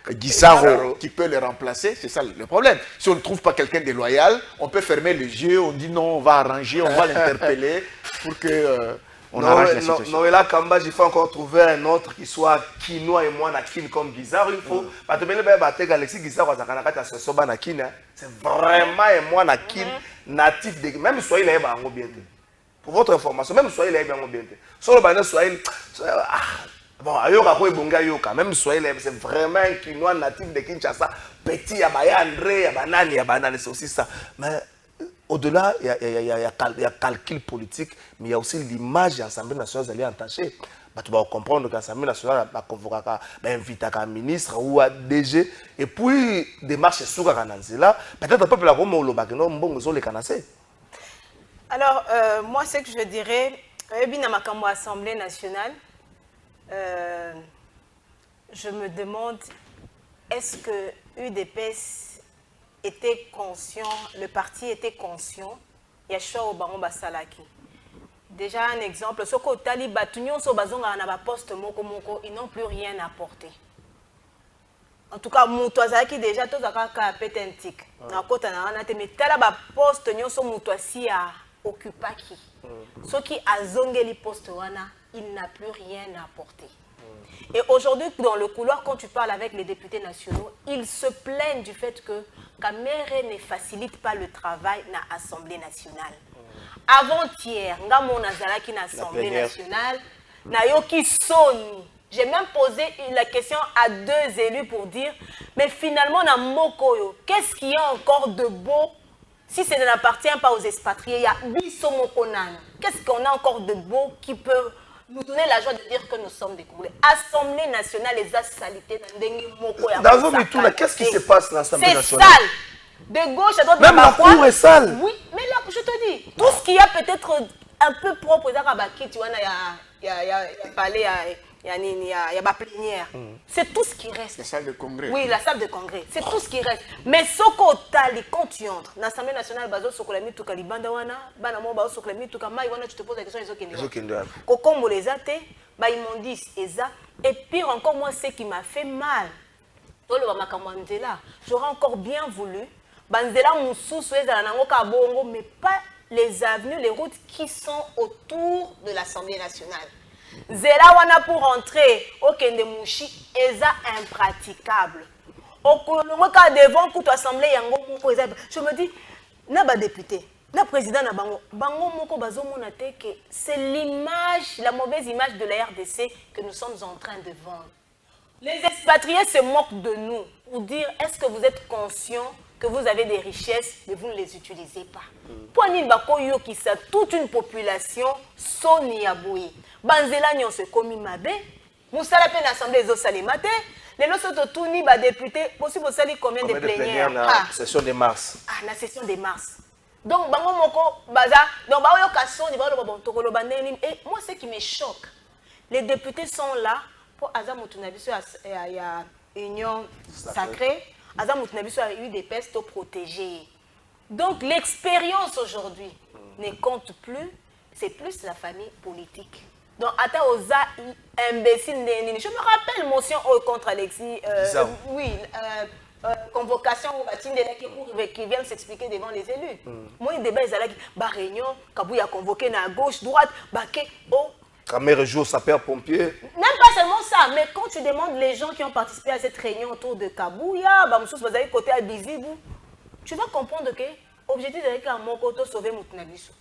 Guissao qui peut le remplacer? C'est ça le problème. Si on ne trouve pas quelqu'un de loyal, on peut fermer les yeux, on dit non, on va arranger, on va l'interpeller pour que on arrange la situation. Noëlla Kamba, il faut encore trouver un autre qui soit Kinois et moi Nakin comme Guissao. Il faut. Alexis Guissao, c'est vraiment un moi Nakin natif de. Même soit il est bien. Pour votre information, même Swahili est bien bien. Solo Bana Swahili, bon, Ayoka Koy Bonga Yoka, même Swahili, c'est vraiment un Kinois natif de Kinshasa, petit, Yabaya André, Yabanani, Yabanani, c'est aussi ça. Mais au-delà, il y a calcul politique, mais il y a aussi l'image de l'Assemblée nationale, elle est entachée. tu vas comprendre que l'Assemblée nationale va convoquer, va inviter un ministre ou un DG, et puis démarche sous là, peut-être un peu la Rome ou le Bagno, bon, ils ont les canassés. Alors, moi, ce que je dirais, dans l'Assemblée nationale, je me demande, est-ce que UDPS était conscient, le parti était conscient, il y a choix au baron Basalaki. Déjà un exemple, ce que Tali Batunion so bazonga na ba poste moko moko, ils n'ont plus rien apporté. En tout cas, Moutouazaki déjà tousaka petentik. Na kota na ana te metala ba poste nyonso Moutouasi a occupaki. Ceux qui a zongeli poste wana, il n'a plus rien apporté. Et aujourd'hui, dans le couloir, quand tu parles avec les députés nationaux, ils se plaignent du fait que Kamere ne facilite pas le travail dans l'Assemblée nationale. Avant-hier, Ngamon Nazalaki dans l'Assemblée nationale, Nayoki Soni. J'ai même posé la question à 2 élus pour dire, mais finalement, dans Mokoyo, qu'est-ce qu'il y a encore de beau si ça n'appartient pas aux expatriés? Il y a Bisso Mokonan. Qu'est-ce qu'on a encore de beau qui peut nous donner la joie de dire que nous sommes des Congolais? Assemblée nationale, les asalités, dans vos métours, qu'est-ce qui se passe dans l'Assemblée nationale? C'est sale. De gauche à droite. Même la cour est sale. Oui, mais là, je te dis, tout ce qui a peut-être un peu propre, tu vois, il y a parlé, il y a ma plénière. C'est tout ce qui reste. La salle de congrès. Oui, la salle de congrès. C'est tout ce qui reste. Mais ce que quand tu entres, dans l'Assemblée nationale, tu te poses la question, ils m'ont dit, et pire encore, moi, ce qui m'a fait mal, j'aurais encore bien voulu, mais pas les avenues, les routes qui sont autour de l'Assemblée nationale. Zela wana pour entrer au Kendemouchi est impraticable. Au Kolongoka devant toute assemblée yango moko eza. Je me dis na ba député, na président na bango, bango moko bazomona te que c'est l'image, la mauvaise image de la RDC que nous sommes en train de vendre. Les expatriés se moquent de nous pour dire est-ce que vous êtes conscient que vous avez des richesses, mais vous ne les utilisez pas. Poani bakoyo qui sa toute une population soni aboui. Banzela nyon se komi mabe. Moussala pe l'assemblée zo salimate. Les losoto touni ba député possible sali combien de plénières na session de mars. Ah, na session de mars. Donc bango moko baza donc ba oyo kasoni ba lo bon tokolo baneni et moi ce qui me choque, les députés sont là pour azamutunabiso ya union sacrée. Azamutunabiso a eu des pestes protégées. Donc l'expérience aujourd'hui ne compte plus, c'est plus la famille politique. Donc, imbécile, je me rappelle motion contre Alexis, oui, convocation qui vient s'expliquer devant les élus. Moi, il débat, il y a réunion, Kabouya convoqué à gauche, droite, Kamere joue sapeur-pompier. Même pas seulement ça, mais quand tu demandes les gens qui ont participé à cette réunion autour de Kabouya, côté à Bizibou, tu vas comprendre que l'objectif de la sauver Moutunabiso.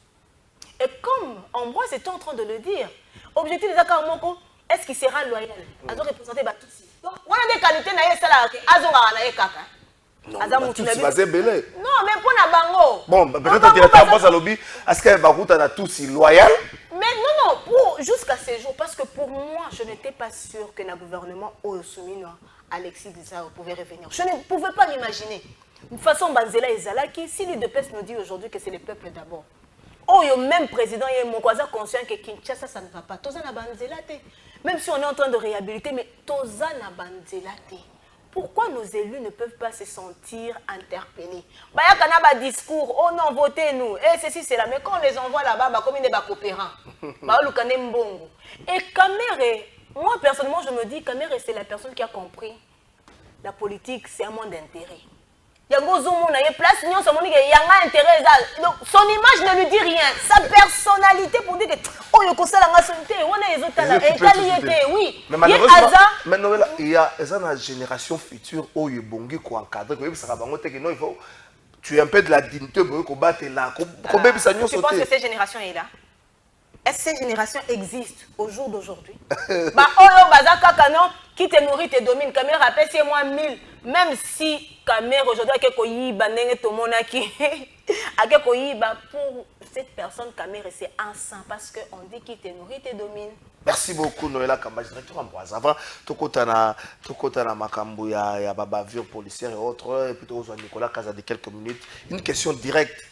Et comme Ambroise était en train de le dire, l'objectif de Zakar Moko, est-ce qu'il sera loyal? Ils ont représenté Batousi. Donc, on a des qualités, non, Batousi basé belé. Non, mais pour la bango. Bon, peut-être qu'il était Ambroise à lobby. Est-ce que Barouta a Batousi loyal? Mais non, jusqu'à ce jour, parce que pour moi, je n'étais pas sûre que le gouvernement Oyosumino, Alexis Guissao pouvait revenir. Je ne pouvais pas l'imaginer. De toute façon, Banzela et Zalaki, si l'UDPS nous dit aujourd'hui que c'est le peuple d'abord, même président et mon cousin conscient que Kinshasa ça ne va pas. Toza na banzela te. Même si on est en train de réhabiliter, mais Toza na banzela te. Pourquoi nos élus ne peuvent pas se sentir interpellés? Baya kana ba discours, oh non, votez-nous. Et ceci c'est là, mais quand on les envoie là-bas, bah comme des coopérants. Bah lukane mbongo. Et Kamere, moi personnellement je me dis Kamere c'est la personne qui a compris la politique, c'est un monde d'intérêt. Yango Zoumou na place nyon so moni que yanga intérêt donc son image ne lui dit rien, sa personnalité pour dire que oh yo kosala nga sonité wana ezotala etali oui mais malheureusement il y a une génération future où il bongi ko encadrer ko yebisa bango te que non il faut tu es un peu de la dignité pour ko battre là ko bebisa nyon sauter. Tu penses que cette génération est là? Est-ce que cette génération existe au jour d'aujourd'hui? Bah oh bazaka kanon qui te nourrit te domine. Kamere rappelle c'est moi 1000. Même si Kamere aujourd'hui a quelque yiba nenge to monaki a quelque yiba pour cette personne Kamere c'est un sang parce que on dit qui te nourrit te domine. Merci beaucoup Noëlla Kamba, directeur Ambroise. Avant tokota na makambo ya bavure policière et autres, et puis to Nicolas Kaza de quelques minutes. Une question directe.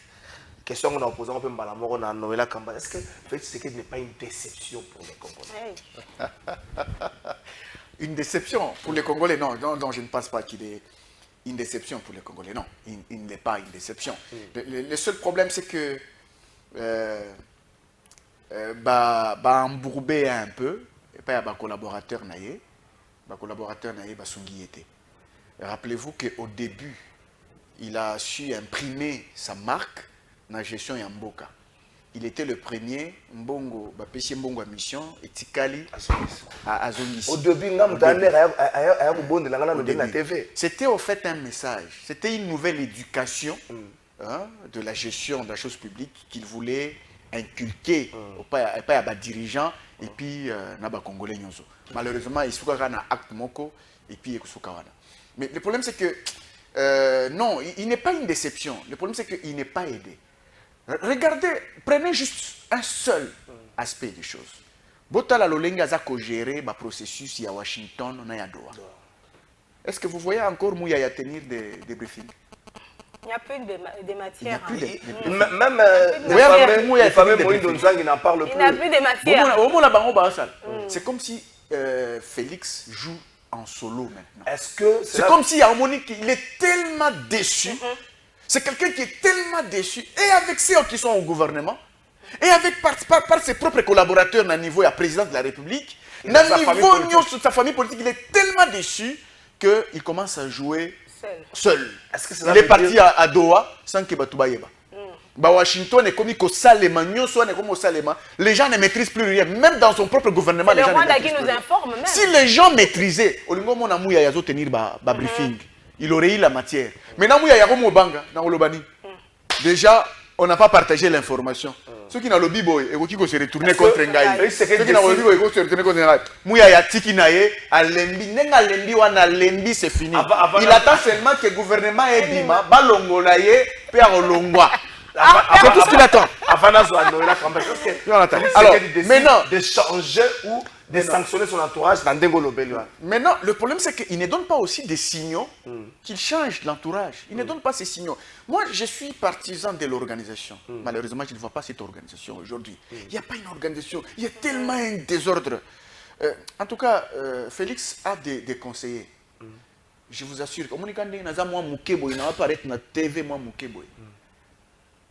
Question qu'on a posée un peu malamoro na Noëlla Kamba. Est-ce que Félix Tshisekedi n'est pas une déception pour les Congolais? Une déception pour les Congolais? Non, je ne pense pas qu'il est une déception pour les Congolais. Non, il n'est pas une déception. Le seul problème, c'est que embourbé un peu, et pas un collaborateur naïe, rappelez-vous qu'au début, il a su imprimer sa marque dans la gestion Yamboka. Il était le premier Mbongo, Mbongo à mission, et Tikali à Zongisi. Au début, c'était au fait un message, c'était une nouvelle éducation de la gestion de la chose publique qu'il voulait inculquer pas à dirigeants et puis à Congolais. Malheureusement, il y a un acte moko et puis mais le problème c'est que non, il n'est pas une déception. Le problème c'est qu'il n'est pas aidé. Regardez, prenez juste un seul aspect des choses. Botala Lolenga Zako gérer le processus à Washington na ya Doha. Est-ce que vous voyez encore Mouya à tenir des briefings? Il n'y a plus de matière. Même les fameux Moïse Nzangi n'en parle plus. Il n'y a plus de matière. C'est comme si Félix joue en solo maintenant. Est-ce que c'est comme si Harmonique, il est tellement déçu. C'est quelqu'un qui est tellement déçu, et avec ceux qui sont au gouvernement, et avec par ses propres collaborateurs au niveau de la présidence de la République, au niveau de sa famille politique, il est tellement déçu qu'il commence à jouer seul. Il est parti à Doha sans que Batoubaïeba. Washington est comme Salema, les gens ne maîtrisent plus rien, même dans son propre gouvernement. C'est le Rwanda qui nous informe même. Si les gens maîtrisaient, tenir briefing. Il aurait eu la matière. Maintenant, déjà, on n'a pas partagé l'information. Ceux qui n'ont le biboy, ils vont se retourner contre Ngaï. Ceux qui n'ont le biboy, ils vont se retourner contre Ngaï. Mouya ya tiki nae, alembi, nenga lembi wana lembi, c'est fini. Il attend seulement que le gouvernement ait dit, balongo nae, père olongwa. C'est tout ce qu'il attend. Alors, maintenant, de changer ou de sanctionner son entourage dans Dengo Lobel. Maintenant, le problème, c'est qu'il ne donne pas aussi des signaux qu'il change l'entourage. Il ne donne pas ces signaux. Moi, je suis partisan de l'organisation. Malheureusement, je ne vois pas cette organisation aujourd'hui. Il n'y a pas une organisation. Il y a tellement un désordre. En tout cas, Félix a des conseillers. Je vous assure.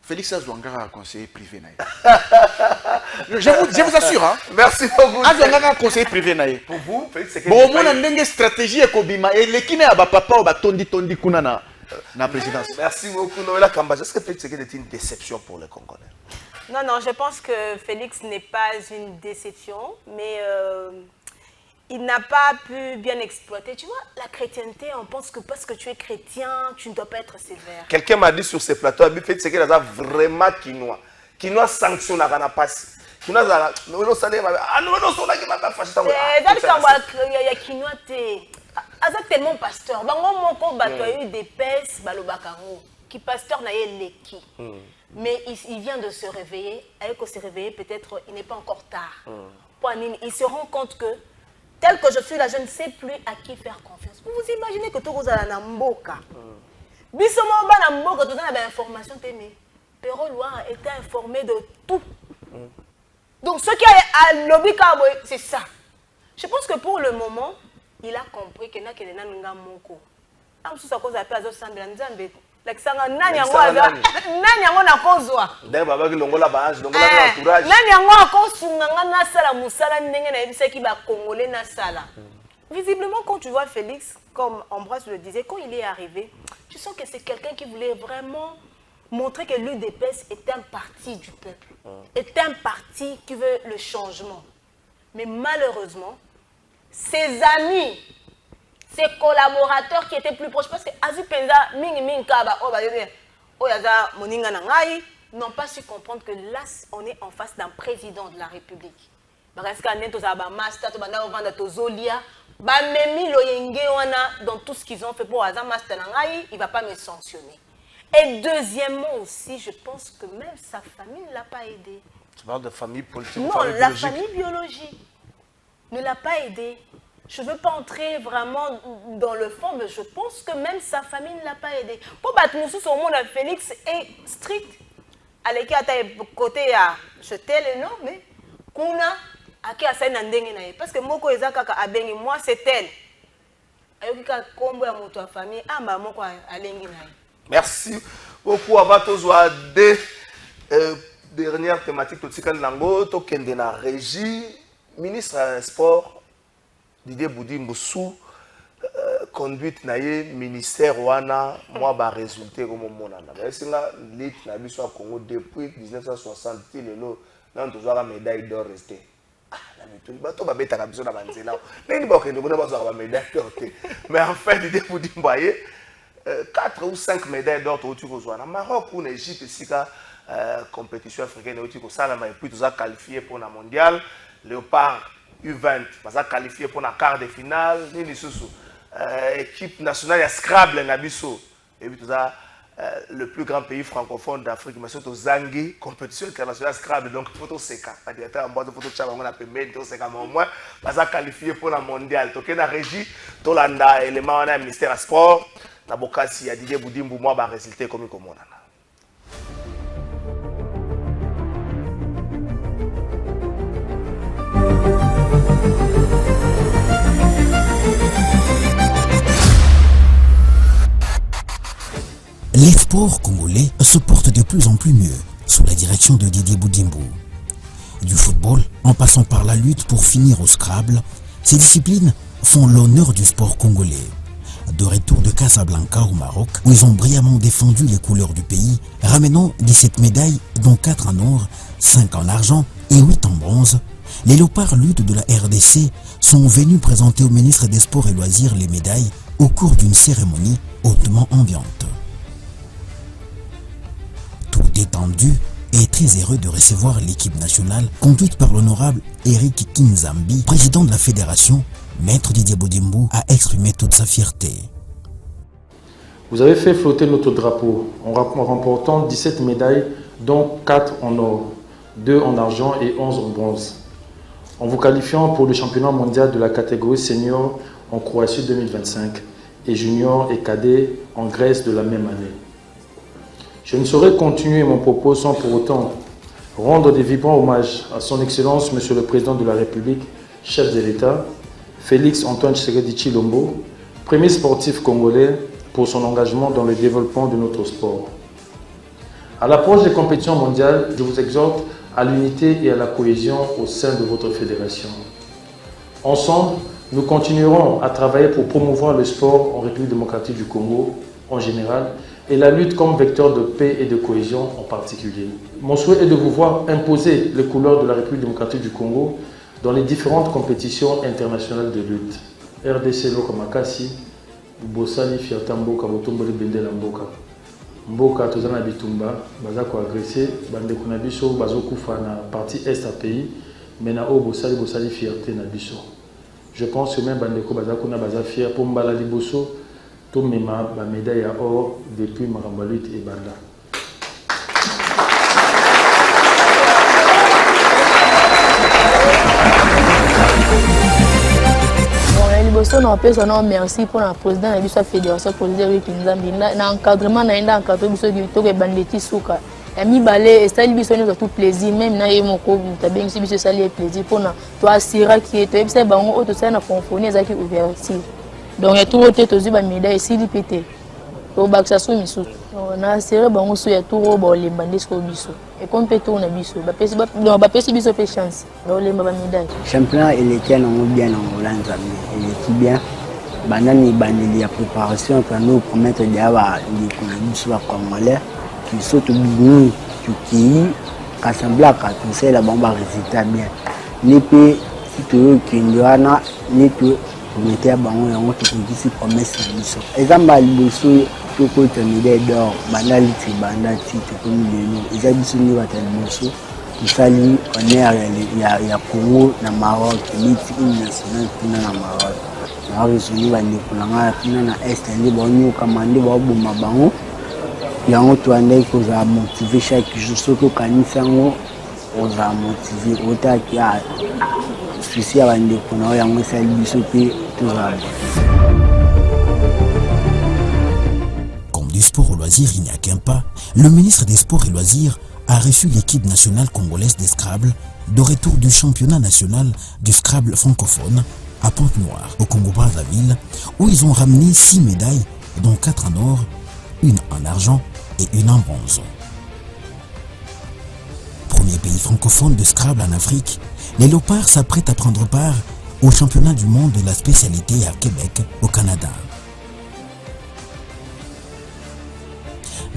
Félix Azouangara a conseiller privé. Je vous assure. Hein? Merci beaucoup. Azouangara a conseiller privé. Pour vous, Félix, c'est bon, on a une stratégie et l'équipe a papa ou tondi kuna na présidence. Merci beaucoup, Noëlla Kamba. Est-ce que Félix est une déception pour les Congolais? Non, je pense que Félix n'est pas une déception, mais il n'a pas pu bien exploiter. Tu vois, la chrétienté, on pense que parce que tu es chrétien, tu ne dois pas être sévère. Quelqu'un m'a dit sur ces plateaux, Félix c'est qu'il a vraiment quinoa. Quinoa sanctionne à la passe. Quinoa, nous salé, ah non, on a qui m'a fâché. Il y a quinoa, c'est tellement pasteur. Bango moko bato eu des pèses, balobakaro, qui pasteur n'a eu leki. Mais il vient de se réveiller. Avec se réveiller, peut-être il n'est pas encore tard. Il se rend compte que tel que je suis là, je ne sais plus à qui faire confiance. Vous vous imaginez que tout vous allez dans Mboka. Bisomo ba na Mboka, tout ça na information mais Péro Loire était informé de tout. Donc ce qui est à lobby c'est ça. Je pense que pour le moment, il a compris que na kelena nga moko. Am sous sa cause appelle azo sambela nzambe. Lakisanga nani yango na kozwa. D'ailleurs baba ki longola baange, longola entourage. Nani yango akosunga nga na sala musala ndenge na yebisa ki ba congolais na sala. Visiblement quand tu vois Félix, comme Ambroise le disait, quand il est arrivé, tu sens que c'est quelqu'un qui voulait vraiment montrer que l'UDPS est un parti du peuple. Est un parti qui veut le changement. Mais malheureusement, ses amis, ses collaborateurs qui étaient plus proches, parce que Azu Penza, Ming Kaba, Oyaza Moninga Nangai, n'ont pas su comprendre que là, on est en face d'un président de la République. Parce que dans tout ce qu'ils ont fait pour Aza Master Nangai, il ne va pas me sanctionner. Et deuxièmement aussi, je pense que même sa famille ne l'a pas aidé. Tu parles de famille politique ou famille la biologique? famille biologique. ne l'a pas aidé. Je ne veux pas entrer vraiment dans le fond, mais je pense que même sa famille ne l'a pas aidé. Pour battre sur monde, Félix est strict. À l'écart, côté à je tel non, mais kuna aki asa na ndenge na parce que moko ezaka ka abengi moi c'est tel. Ayoki ka kombo ya moto a famille amba moko alengi na. Merci beaucoup avant tozwa deux dernières thématiques to tikana nango to kende na régie ministre sport Didier Boudimbo sous conduite na ye ministère wana moi ba résultat comme monana mais singa lit na biso a Congo depuis 1960 lelo na tozwa médaille d'or resté la mituli bato ba beta ka biso na banzela nini ba kende bona bazwa ba médaille d'or mais en fait Didier Boudimbo aye 4 ou 5 médailles d'or to tu kozwa na Maroc ou na Égypte sika compétition africaine au tiko salama et puis tozwa qualifié pour la mondial Léopard U20 baza qualifié pour la quart de finale nini susu équipe nationale ya Scrabble na biso et puis tozwa le plus grand pays francophone d'Afrique mais surtout Zangi compétition internationale Scrabble donc photo seka pas dire en bas de photo chama on a pembe to seka mais au moins baza qualifié pour la mondiale to na régie to landa élément na ministère à sport na bokasi ya Didier Boudimbo moi ba résultat comme on a. Les sports congolais se portent de plus en plus mieux sous la direction de Didier Boudimbo. Du football, en passant par la lutte pour finir au Scrabble, ces disciplines font l'honneur du sport congolais. De retour de Casablanca au Maroc, où ils ont brillamment défendu les couleurs du pays, ramenant 17 médailles, dont 4 en or, 5 en argent et 8 en bronze, les léopards luttes de la RDC sont venus présenter au ministre des Sports et Loisirs les médailles au cours d'une cérémonie hautement ambiante. Tout détendu et très heureux de recevoir l'équipe nationale conduite par l'honorable Eric Kinzambi, président de la fédération. Maître Didier Boudimbo a exprimé toute sa fierté. Vous avez fait flotter notre drapeau en remportant 17 médailles, dont 4 en or, 2 en argent et 11 en bronze, en vous qualifiant pour le championnat mondial de la catégorie senior en Croatie 2025 et junior et cadet en Grèce de la même année. Je ne saurais continuer mon propos sans pour autant rendre des vibrants hommages à son Excellence, Monsieur le Président de la République, chef de l'État, Félix Antoine Tshisekedi Tshilombo, premier sportif congolais pour son engagement dans le développement de notre sport. À l'approche des compétitions mondiales, je vous exhorte à l'unité et à la cohésion au sein de votre fédération. Ensemble, nous continuerons à travailler pour promouvoir le sport en République démocratique du Congo en général et la lutte comme vecteur de paix et de cohésion en particulier. Mon souhait est de vous voir imposer les couleurs de la République démocratique du Congo dans les différentes compétitions internationales de lutte. RDC Loka Makasi, Bosali Fiata Mboka, Botomboli Bendela Mboka. Mboka tozana bitumba, baza ko agressé, bande kuna biso bazo kufa na partie est à pays, mais na o Bosali fierté na biso. Je pense que même bande ko baza kuna baza fier pour mbala liboso, to mema ba médaille à or depuis Maramba lutte et banda. liboso na pesa na merci pour la président de la fédération président Eric Nzambi na encadrement na enda encadrer biso to ke bandeti suka ya mibale estali biso nous tout plaisir même na yemo ko tabeng si biso sali plaisir pour na to assurer que to ebisa bango auto ça na confonner ezaki ouverture donc ya tout roté to ziba médaille si lipete to baksa so misu na assurer bango so ya tout robo lembande so biso et comme peut on a biso ba pesi biso pe chance ba lemba ba médaille championnat il était bien en Hollande il était bien banani bandeli ya préparation pour nous promettre d'avoir des conditions congolais qui sont bien qui Casablanca tout ça la bombe résultat bien ni pe si tu qui ndana ni tu promettre à bango yango to disi promesse biso exemple liboso to ko terminer d'or banali ti banda titre comme le ils habitent ni wata liboso tusali honneur ya Congo na Maroc miti national pina na Maroc na resoni bandi kulanga pina na est ndi bonyo kamande ba boma bango yango to andai ko za motiver chaque jour soko kanisa ngo oza motiver otaki souci ya bandeko na oyo yango esali biso mpe tozala. Comme du sport au loisir, il n'y a qu'un pas. Le ministre des Sports et Loisirs a reçu l'équipe nationale congolaise des Scrabble de retour du championnat national du Scrabble francophone à Pointe-Noire, au Congo-Brazzaville, où ils ont ramené 6 médailles, dont 4 en or, 1 en argent et 1 en bronze. Premier pays francophone de Scrabble en Afrique, les Léopards s'apprêtent à prendre part au championnat du monde de la spécialité à Québec, au Canada.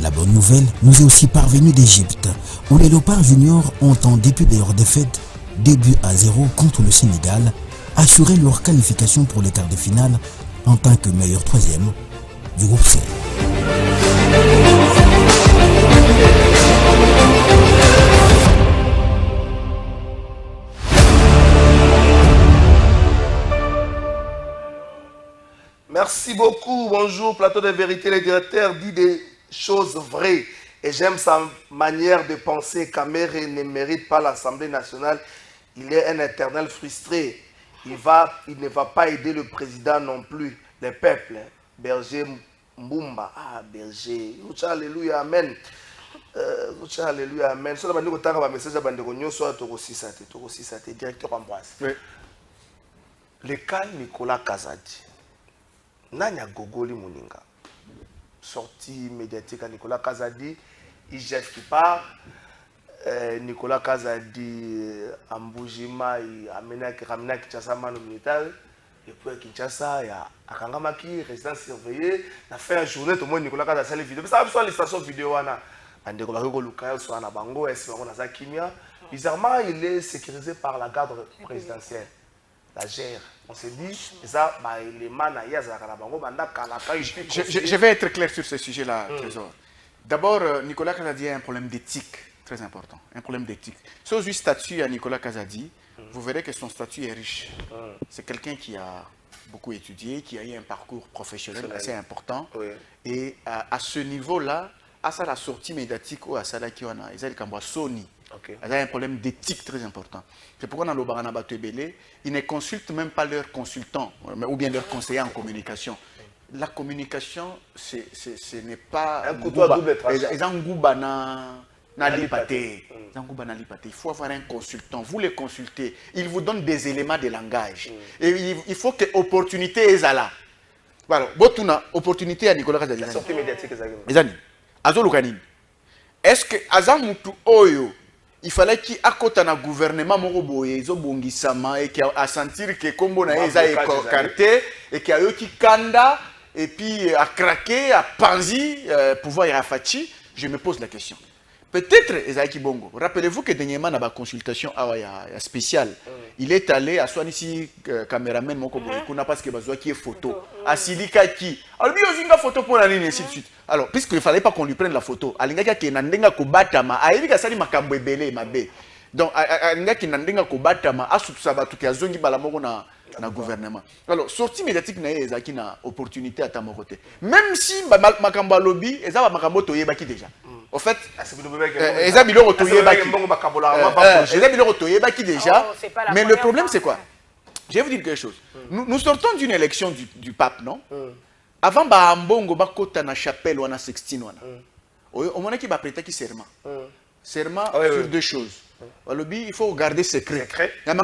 La bonne nouvelle nous est aussi parvenue d'Égypte, où les Léopards juniors ont, en dépit de leur défaite, 2-0 contre le Sénégal, assuré leur qualification pour les quarts de finale en tant que meilleur troisième du groupe C. Merci beaucoup. Bonjour, Plateau de Vérité. Le directeur dit des choses vraies. Et j'aime sa manière de penser. Kamere ne mérite pas l'Assemblée nationale. Il est un éternel frustré. Il ne va pas aider le président non plus. Le peuple. Berger Mbumba. Ah, Berger. Alléluia, amen. Alléluia, amen. Si vous avez un message, directeur Ambroise. Le cas Nicolas Kazadi. Nanya Gogoli Mouninga. Sortie médiatique à Nicolas Kazadi. IGF qui part. Nicolas Kazadi Amboujima amena Kinshasa mano militar. Et puis Kinshasa, il y a Akangamaki, résidence surveillée. On a fait une journée, tout le monde Nicolas Kazadi a fait vidéo. Mais ça va les stations vidéo. Bizarrement, il est sécurisé par la garde présidentielle. La gère. On s'est dit, ça, je vais être clair sur ce sujet-là, Trésor. D'abord, Nicolas Kazadi a un problème d'éthique très important. Un problème d'éthique. Si vous avez statut à Nicolas Kazadi, vous verrez que son statut est riche. C'est quelqu'un qui a beaucoup étudié, qui a eu un parcours professionnel assez important. Et à ce niveau-là, à ça, la sortie médiatique ou à ça, là, il y a Sony. Il y a un problème d'éthique très important. C'est pourquoi dans le Barana Batebele, ils ne consultent même pas leurs consultants ou bien leurs conseillers en communication. La communication, ce n'est pas un couteau à double tranchant. Il faut avoir un consultant. Vous les consultez. Il vous donne des éléments de langage. Et il faut que l'opportunité est là. Voilà. Botuna, opportunité à Nicolas Kazadi. La sortie médiatique est-ce que Azamutu Oyo, il fallait qu'il accote un gouvernement moroboye, et qu'il a sentir que Kombo na eza écarté et qu'il a eu qui kanda et puis a craqué, a panzi pouvoir Irafachi, je me pose la question. Peut-être Ezaïki Bongo. Rappelez-vous que dernièrement dans la consultation spéciale, il est allé à soi ici caméraman moko boyikuna parce que bazwa qui est photo. À Silika qui. Alors lui aussi une photo pour la ligne ainsi de suite. Alors puisqu'il ne fallait pas qu'on lui prenne la photo, alinga ki nandenga ko batama, ayebi ka sali makambo ebele mabe. Donc alinga ki nandenga ko batama asutsa batu ki azongi bala moko na gouvernement. Alors sortie médiatique na ezaki na opportunité à tamokote. Même si makambo lobby ezaba makambo toyebaki déjà. En fait, déjà. Mais le problème, c'est quoi? Je vais vous dire quelque chose. Nous sortons d'une élection du pape, non? Avant, Mbongo bakota na chapelle ou na sextine. On m'a dit qu'il va prêter serment. Serment sur deux choses. Il faut garder secret. Il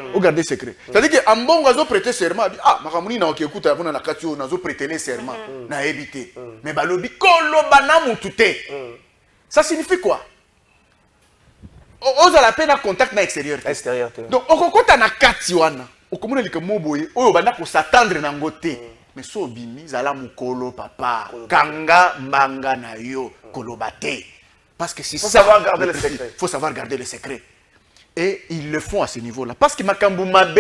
faut garder secret. C'est-à-dire que Mbongo a prêté serment. Ah, Makamuni n'a pas écouté avant la katio, n'a pas prêté les serments, n'a évité. Mais Balobi kolobana mutute. Ça signifie quoi? On a la peine à contact na extérieur. Donc on compte na katiwana. On commence avec moboye. On va s'attendre na ngote. Mais so bimi zala mukolo papa. Kanga manga na yo kolobate. Parce que c'est ça. Il faut savoir garder le secret. Il faut savoir garder le secret. Et ils le font à ce niveau-là. Parce que makambu mabe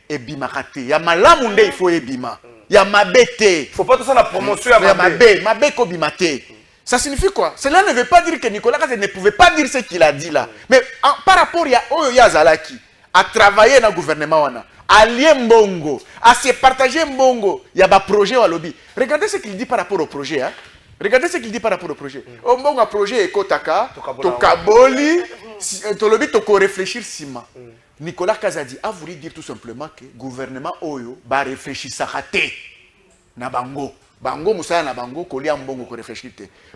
et bimakate. Il y a malamunde, il faut ebima. Il y a mabete. Il ne faut pas tout ça la promotion à mabe. Mabe ko bimate. Ça signifie quoi? Cela ne veut pas dire que Nicolas Kazadi ne pouvait pas dire ce qu'il a dit là. Mais par rapport à Oyo Zalaki, à travailler dans le gouvernement, à lier Mbongo, à se partager Mbongo, il y a un projet à lobby. Regardez ce qu'il dit par rapport au projet. Hein? Regardez ce qu'il dit par rapport au projet. Au Mbongo projet Ekotaka, Tokaboli, Tolobi Toko réfléchir Sima. Nicolas Kazadi a voulu dire tout simplement que le gouvernement Oyo va réfléchir à rater. Na bango. Bango Moussa na bango, kolia mbongo ko réfléchir.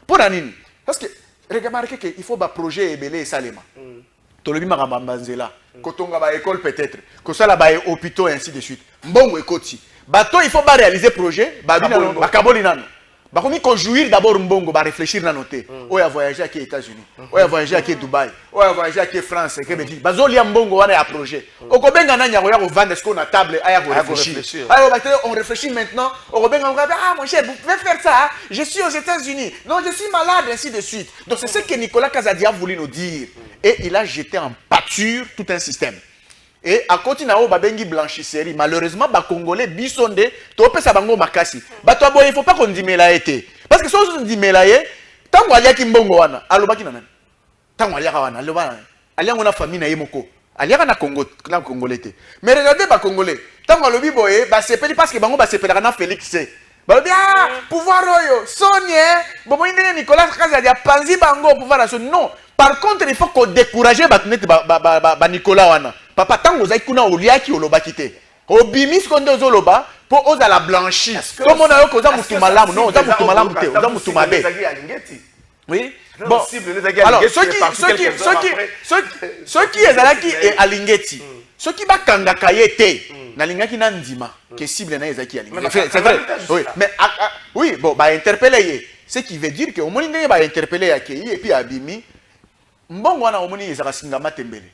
Pour nini? Parce que, remarquez qu'il faut un projet ébélé et salema. Tolobi Marambanzela. Quand on a une école peut-être. Quand ça là un hôpital et ainsi de suite. Mbongo et koti. Bato il faut pas réaliser projet. Bakaboli nano. Bah, qu'on jouir d'abord mbongo, bah réfléchir dans noter. On a voyagé à qui États-Unis, on a voyagé à qui Dubaï, on a voyagé à qui France, qui Belgique. Bah zoli mbongo on a un projet. Au Kobenga na nya on vendre ce qu'on a table, à réfléchir. Alors on réfléchit maintenant. Au Kobenga on va dire ah mon cher, vous pouvez faire ça. Je suis aux États-Unis. Non, je suis malade ainsi de suite. Donc c'est ce que Nicolas Kazadi a voulu nous dire et il a jeté en pâture tout un système. Et à côté na o babengi blanchisserie malheureusement ba congolais bisonde to pesa bango makasi bato aboye il faut pas qu'on dimela été parce que si on dimela ye tango alia ki mbongo wana alobaki na nani tango alia wana aloba alia ngona famille na ye moko alia na Congo na congolais mais regardez ba congolais tango alobi boye ba sepeli parce que bango ba sepela na Félix ba bien pouvoir oyo Sonia bobo inde Nicolas Kazadi a panzi bango pouvoir so non par contre il faut qu'on décourager ba Nicolas wana papa tango za ikuna oliaki olobaki te obimis kondo zoloba po oza la blanchie comme on a eu oza mutu malamu non oza mutu malamu te oza mutu mabe oui bon alors ceux qui ezalaki et alingeti ceux qui bakanga kayete na lingaki na ndima que cible na ezaki alingeti c'est vrai oui mais oui bon ba interpeller ce qui veut dire que au moni ndenge ba interpeller yake et puis abimi mbongo wana au moni ezaka singama tembele.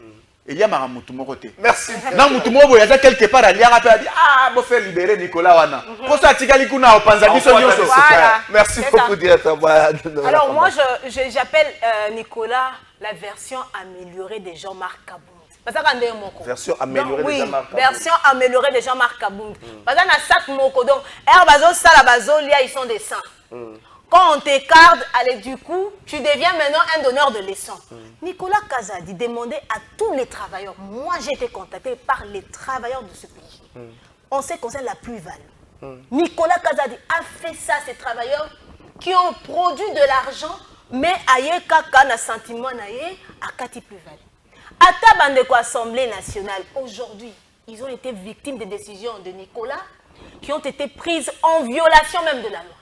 Il y a un côté. Merci. Non, il y a quelque part à dire ah, il faut faire libérer Nicolas Wana. Pour ça, tu as dit merci beaucoup, directeur. Alors, moi, j'appelle Nicolas la version améliorée de Jean-Marc Kabound. Version améliorée de Jean-Marc Kabound. Version améliorée de Jean-Marc Kabound. Parce que dans chaque mot, donc, Herbazo, Salabazo, ils sont des saints. Quand on t'écarte, allez, du coup, tu deviens maintenant un donneur de leçons. Nicolas Kazadi demandait à tous les travailleurs, moi j'ai été contacté par les travailleurs de ce pays. On sait qu'on sait la plus-value. Nicolas Kazadi a fait ça, ces travailleurs qui ont produit de l'argent, mais aïe kaka na sentiment naïe à kati plus-value. À Tabande de l'Assemblée nationale, aujourd'hui, ils ont été victimes des décisions de Nicolas qui ont été prises en violation même de la loi.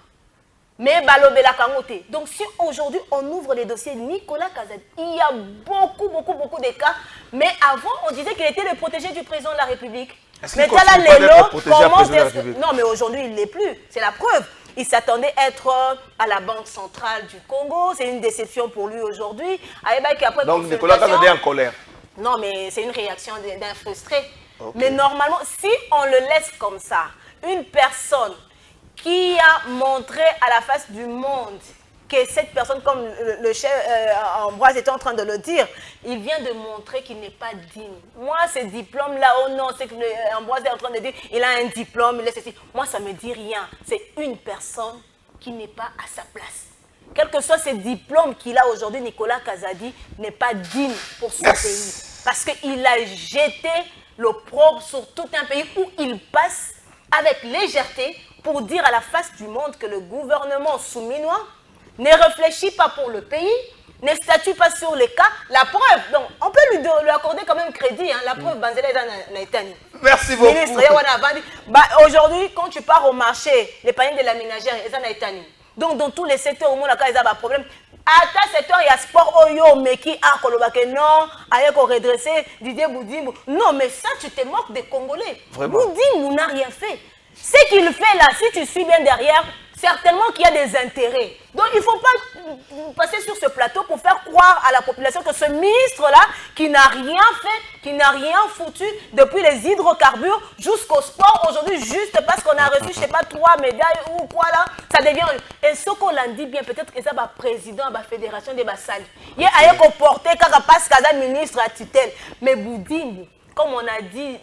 Mais balobela kangote. Donc si aujourd'hui on ouvre les dossiers Nicolas Kazadi, il y a beaucoup de cas. Mais avant on disait qu'il était le protégé du président de la République. Mais Tala Lelo commence non mais aujourd'hui il l'est plus. C'est la preuve. Il s'attendait à être à la Banque centrale du Congo. C'est une déception pour lui aujourd'hui. Donc Nicolas Kazadi est en colère. Non mais c'est une réaction d'un frustré. Okay. Mais normalement si on le laisse comme ça, une personne qui a montré à la face du monde que cette personne, comme le chef Ambroise était en train de le dire, il vient de montrer qu'il n'est pas digne. Moi, ce diplôme-là, oh non, c'est que Ambroise est en train de dire, il a un diplôme, il est ceci. Moi, ça ne me dit rien. C'est une personne qui n'est pas à sa place. Quel que soit ce diplôme qu'il a aujourd'hui, Nicolas Kazadi n'est pas digne pour son pays. Parce qu'il a jeté l'opprobre sur tout un pays où il passe avec légèreté pour dire à la face du monde que le gouvernement souminois ne réfléchit pas pour le pays, ne statue pas sur les cas. La preuve, donc on peut lui accorder quand même crédit, hein, la preuve, Banzela Naitani. Merci beaucoup. Aujourd'hui, quand tu pars au marché, les paniers de la ménagère, ils sont Naitani. Donc dans tous les secteurs au monde, il y a un problème. À ta secteur, il y a sport Oyo, mais qui a kolobake non, avec redresser, Didier Boudimbo. Non, mais ça, tu te moques des Congolais. Boudimbo n'a rien fait. Ce qu'il fait là, si tu suis bien derrière, certainement qu'il y a des intérêts. Donc il ne faut pas passer sur ce plateau pour faire croire à la population que ce ministre-là, qui n'a rien fait, qui n'a rien foutu depuis les hydrocarbures jusqu'au sport, aujourd'hui, juste parce qu'on a reçu, je ne sais pas, 3 médailles ou quoi là, ça devient... Et ce qu'on l'a dit bien, peut-être que ça va président de la fédération des Bassali. Il y a un comporté quand passe Kaza ministre à tutelle. Mais Boudimbo, comme on a dit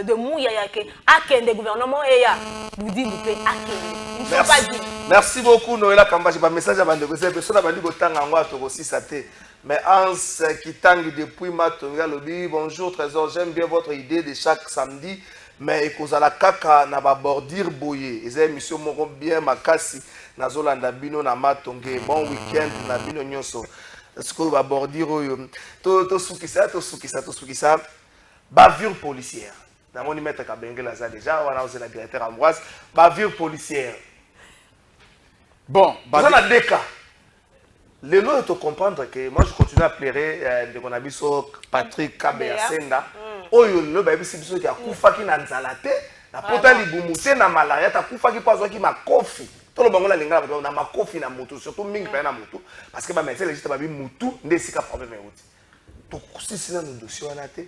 de Mouyayake, Aken des gouvernements et ya Boudimbo peut Aken. Il ne faut pas dire. Merci beaucoup Noëlla Kamba. J'ai pas message à Bande Gosé. Personne n'a pas dit que tant en moi aussi ça t'est. Mais Hans qui tangue depuis Matonga Lobby. Bonjour Trésor, j'aime bien votre idée de chaque samedi. Mais écoute à la caca n'a pas bordir boyer. Et monsieur Moro bien makasi na Zolanda Bino na Matonge. Bon week-end na Bino Nyoso. Ce qu'on va bordir to sukisa. bavure policière. Dans mon maître Kabengé Laza déjà, on a aussi la directeur Ambroise, bavure policière. Bon, ça a deux cas. Le lot de te comprendre que moi je continue à pleurer de mon ami Patrick Kabea Senda. Oh le baby c'est biso qui a kufa qui na nzalate, na pota libumute na malaria ta kufa qui pas qui ma kofi. Tout le monde a l'inga na ma kofi na moto surtout mingi pa na moto parce que ba médecin légiste ba bi mutu ndesika problème euti. To kusisi na dossier wana te.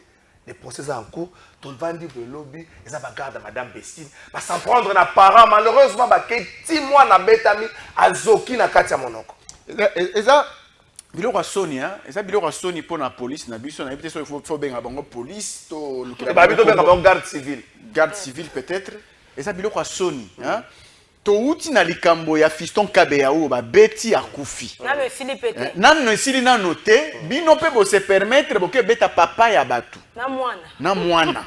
Les procès en cours, tout le monde dit le lobby, et ça va garder Madame Bestine. Va s'en prendre na parents, malheureusement, bah, que 10 mois na betami, à Zoki na Katia Monoko. Et ça, biloko soni, hein? Et ça, biloko soni pour la police, na biso, na éviter il faut bien avoir police, to. Bah, bien avoir garde civile. Garde civile peut-être. Et ça, biloko soni, hein? Touti na likambo ya fiston Kabea ou ba beti akufi. Na me sili pété. Nan no sili na noté, bino pe bo se permettre bo ke beta papa ya batu. Na mwana. Na mwana.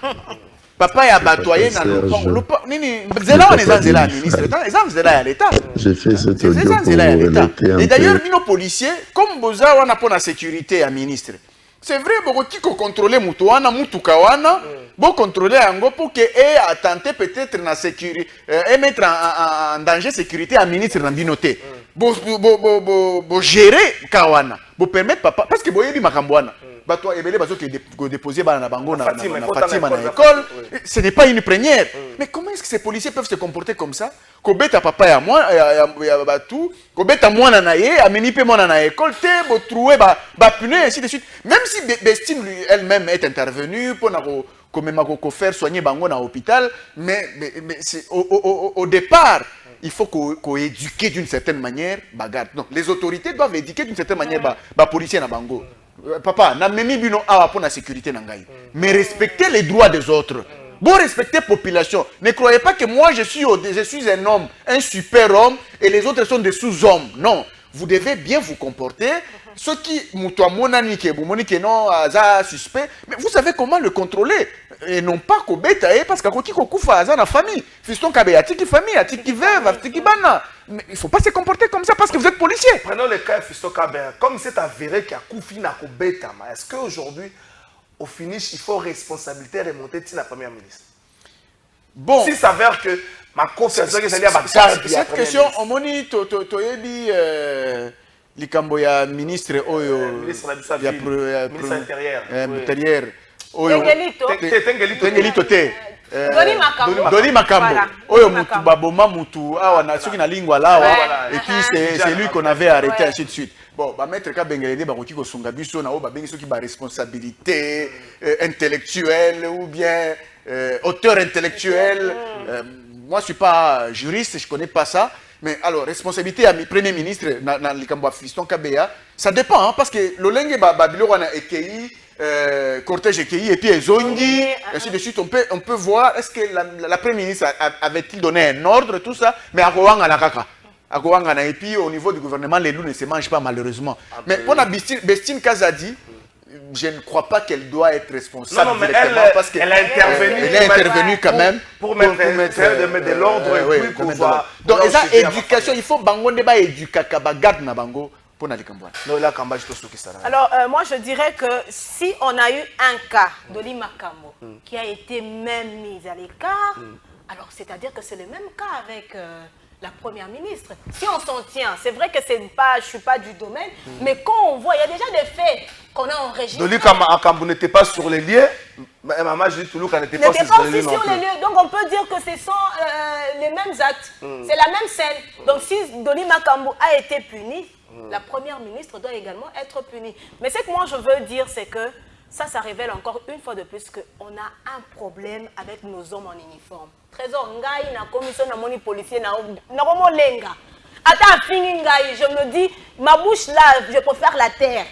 Papa ya batu aye na lupa nini zela on est zela ministre. Ezam zela ya l'état. J'ai fait cette audio pour vous relater un Et d'ailleurs peu. bino policiers comme boza wana pour la sécurité ya ministre. C'est vrai boko kiko contrôler mutu wana mutuka wana. Bon contrôler yango pour que ait à tenter peut-être na sécurité et mettre en danger sécurité à ministre na binoté. Bo gérer kawana. Bo permettre papa parce que boyebi makambo wana. Ba toi ebele bazo que déposer bana na bango na Fatima na école. Ce n'est pas une première. Mais comment est-ce que ces policiers peuvent se comporter comme ça? Ko beta papa ya moi ya batu, ko beta mwana na ye, ameni pe mwana na école te bo trouver ba punir ainsi de suite. Même si Bestine elle-même est intervenue pour na comme même faire soigner bango dans l'hôpital, mais au départ, il faut qu'on éduque d'une certaine manière, bagarre. Non, les autorités doivent éduquer d'une certaine manière, policiers na bango. Papa, na memi bino awa pour la sécurité nangai. Mais respectez les droits des autres. Bon, respectez la population. Ne croyez pas que moi je suis un homme, un super homme, et les autres sont des sous-hommes. Non. Vous devez bien vous comporter. Ceux qui non, suspect, mais vous savez comment le contrôler. Et non pas qu'au bêta, parce qu'à côté kokufa dans la famille. Fiston Kabea, tiki famille, tiki veuve, tiki bana. Mais il ne faut pas se comporter comme ça parce que vous êtes policier. Prenons le cas de Fiston Kabea. Comme c'est avéré qu'il y a Koufi na Kobeta, est-ce qu'aujourd'hui, au finish, il faut responsabilité remonter de la première ministre? Bon. S'il s'avère que ma confiance que cette question, on m'a dit, toyebi likambo ya ministre oyo, ministre intérieur. Tengelito te. Doni Makambo. Oyo mutu baboma mutu awa na soki na lingwa lawa et puis c'est lui qu'on avait arrêté ainsi de suite. Bon, ba maître ka bengelede ba koki ko sunga biso na o ba bengi soki ba responsabilité intellectuelle ou bien auteur intellectuel. Moi je suis pas juriste, je connais pas ça. Mais alors, responsabilité à mi premier ministre dans le Cambois Fiston Kabea, ça dépend, hein, parce que le lingue Babylone a EKI, cortège EKI, et puis Ezongi, ainsi de suite, on peut voir, est-ce que la première ministre avait-il donné un ordre, tout ça, mais à Kouanga na kaka. À Kouanga et puis au niveau du gouvernement, les loups ne se mangent pas malheureusement. Mais pour la Bestine Kazadi, je ne crois pas qu'elle doit être responsable. Non, mais elle a intervenu. Elle est intervenue quand même. Pour mettre de l'ordre et puis pour voir. Donc, éducation, il faut bango ne pas éduquer, garde na bango pour n'aller Kambouane. Alors, moi je dirais que si on a eu un cas d'Oli Makambo qui a été même mis à l'écart, alors c'est-à-dire que c'est le même cas avec la première ministre. Si on s'en tient, c'est vrai que je ne suis pas du domaine, mais quand on voit, il y a déjà des faits qu'on a enregistrés. Doli Makambo n'était pas sur les lieux, maman, je dis Toulouse n'était pas sur les lieux. Donc on peut dire que ce sont les mêmes actes, c'est la même scène. Donc si Doli Makambo a été puni, la première ministre doit également être punie. Mais ce que moi je veux dire, c'est que ça révèle encore une fois de plus qu'on a un problème avec nos hommes en uniforme. Trésor, ngai na commission na moni policier na komo lenga. Ata fini ngai, je me dis, ma bouche là, je préfère la terre.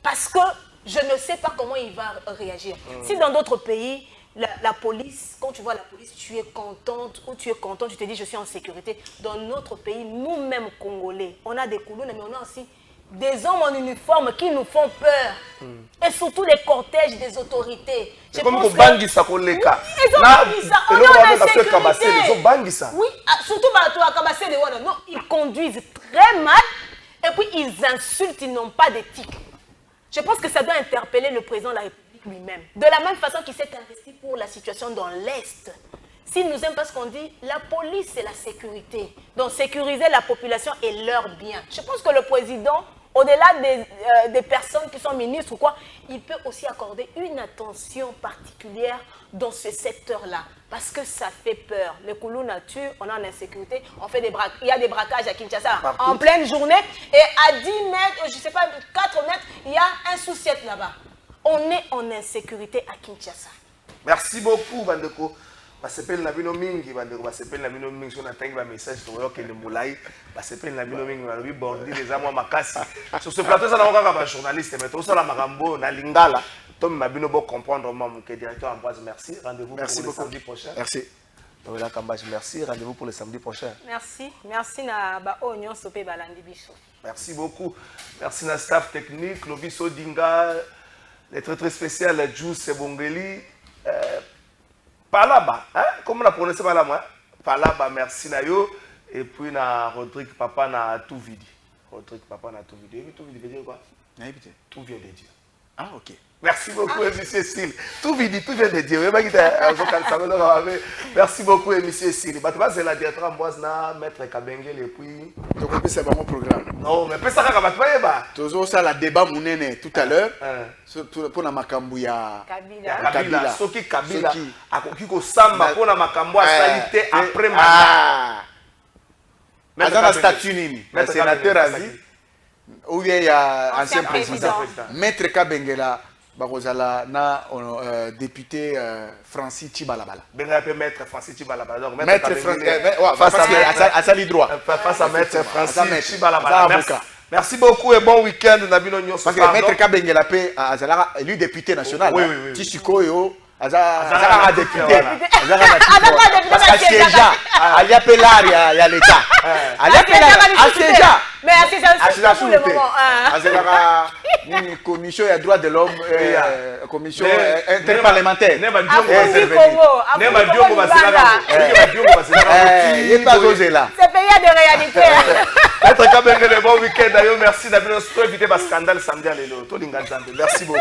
Parce que je ne sais pas comment il va réagir. Si dans d'autres pays, la police, quand tu vois la police, tu es contente ou tu es content, tu te dis je suis en sécurité. Dans notre pays, nous-mêmes Congolais, on a des coulons, mais on a aussi des hommes en uniforme qui nous font peur. Et surtout les cortèges des autorités. C'est comme Bangissa qu'on les cas. Ils ont Bangissa. On est en insécurité. Ils ont Bangissa. Oui, surtout à Kabassé de Wana. Non, ils conduisent très mal. Et puis ils insultent, ils n'ont pas d'éthique. Je pense que ça doit interpeller le président de la République. avec lui-même. De la même façon qu'il s'est investi pour la situation dans l'Est. S'il nous aime parce qu'on dit, la police, c'est la sécurité. Donc, sécuriser la population et leurs biens. Je pense que le président, au-delà des personnes qui sont ministres ou quoi, il peut aussi accorder une attention particulière dans ce secteur-là. Parce que ça fait peur. Le Koulou nature, on est en insécurité, on fait il y a des braquages à Kinshasa en pleine journée. Et à 10 mètres, je ne sais pas, 4 mètres, il y a un sous-siècle là-bas. On est en insécurité à Kinshasa. Merci beaucoup, Bandeko. Basepeli na bino mingi bandeko basepeli na bino mingi so na tangi ba message to yoke le mulai basepeli na bino mingi ba bordi les amwa makasi sur ce plateau ça na kaka ba journaliste mais to ça la makambo na lingala to ma bino bo comprendre moi que directeur Ambroise merci rendez-vous pour le samedi prochain merci Tola Kambaji merci rendez-vous pour le samedi prochain merci na ba onyo sopé balandi biso merci beaucoup merci na staff technique Lobiso Dinga les très spécial Juice Bongeli Palaba, hein? Comment on a prononcé Palaba? Palaba, merci Nayo. Et puis na Rodrigue Papa na tout vidi. Rodrigue Papa na tout vidi. Tout vidi veut dire quoi? Tout vient de Dieu. Ah ok. Merci beaucoup, monsieur Sil. Tout vient de Dieu. Merci beaucoup, monsieur Sil. C'est la directrice Ambroise na maître Kabengel et puis. Donc c'est pas mon programme. Non, mais ça va pas. Toujours ça la débat mounene tout à l'heure. Pour la makambu ya Kabila. Soki Kabila. Akoki ko samba pour la makambu à salité après mandat. Mais dans la statue nini. Le sénateur a dit ou bien il y a ancien président. Maître Kabengela. Barozala na député Francis Chibalabala. Ben peut mettre Francis Chibalabala. Donc maître face à sa droit. Face à maître Francis Chibalabala. Merci beaucoup et bon week-end Nabino Nyos. Parce que maître Kabengela pe azala élu député national. Oui. Tisikoyo azala député. Parce que déjà il y a pelari il y a l'état. Il y a pelari déjà. Mais c'est pour le moment. Une commission de droits de l'homme, commission interparlementaire. Il n'est pas osé là. C'est payé de réalité. Bon week-end d'ailleurs, merci d'avoir invité à scandale samedi à l'élo. Merci beaucoup.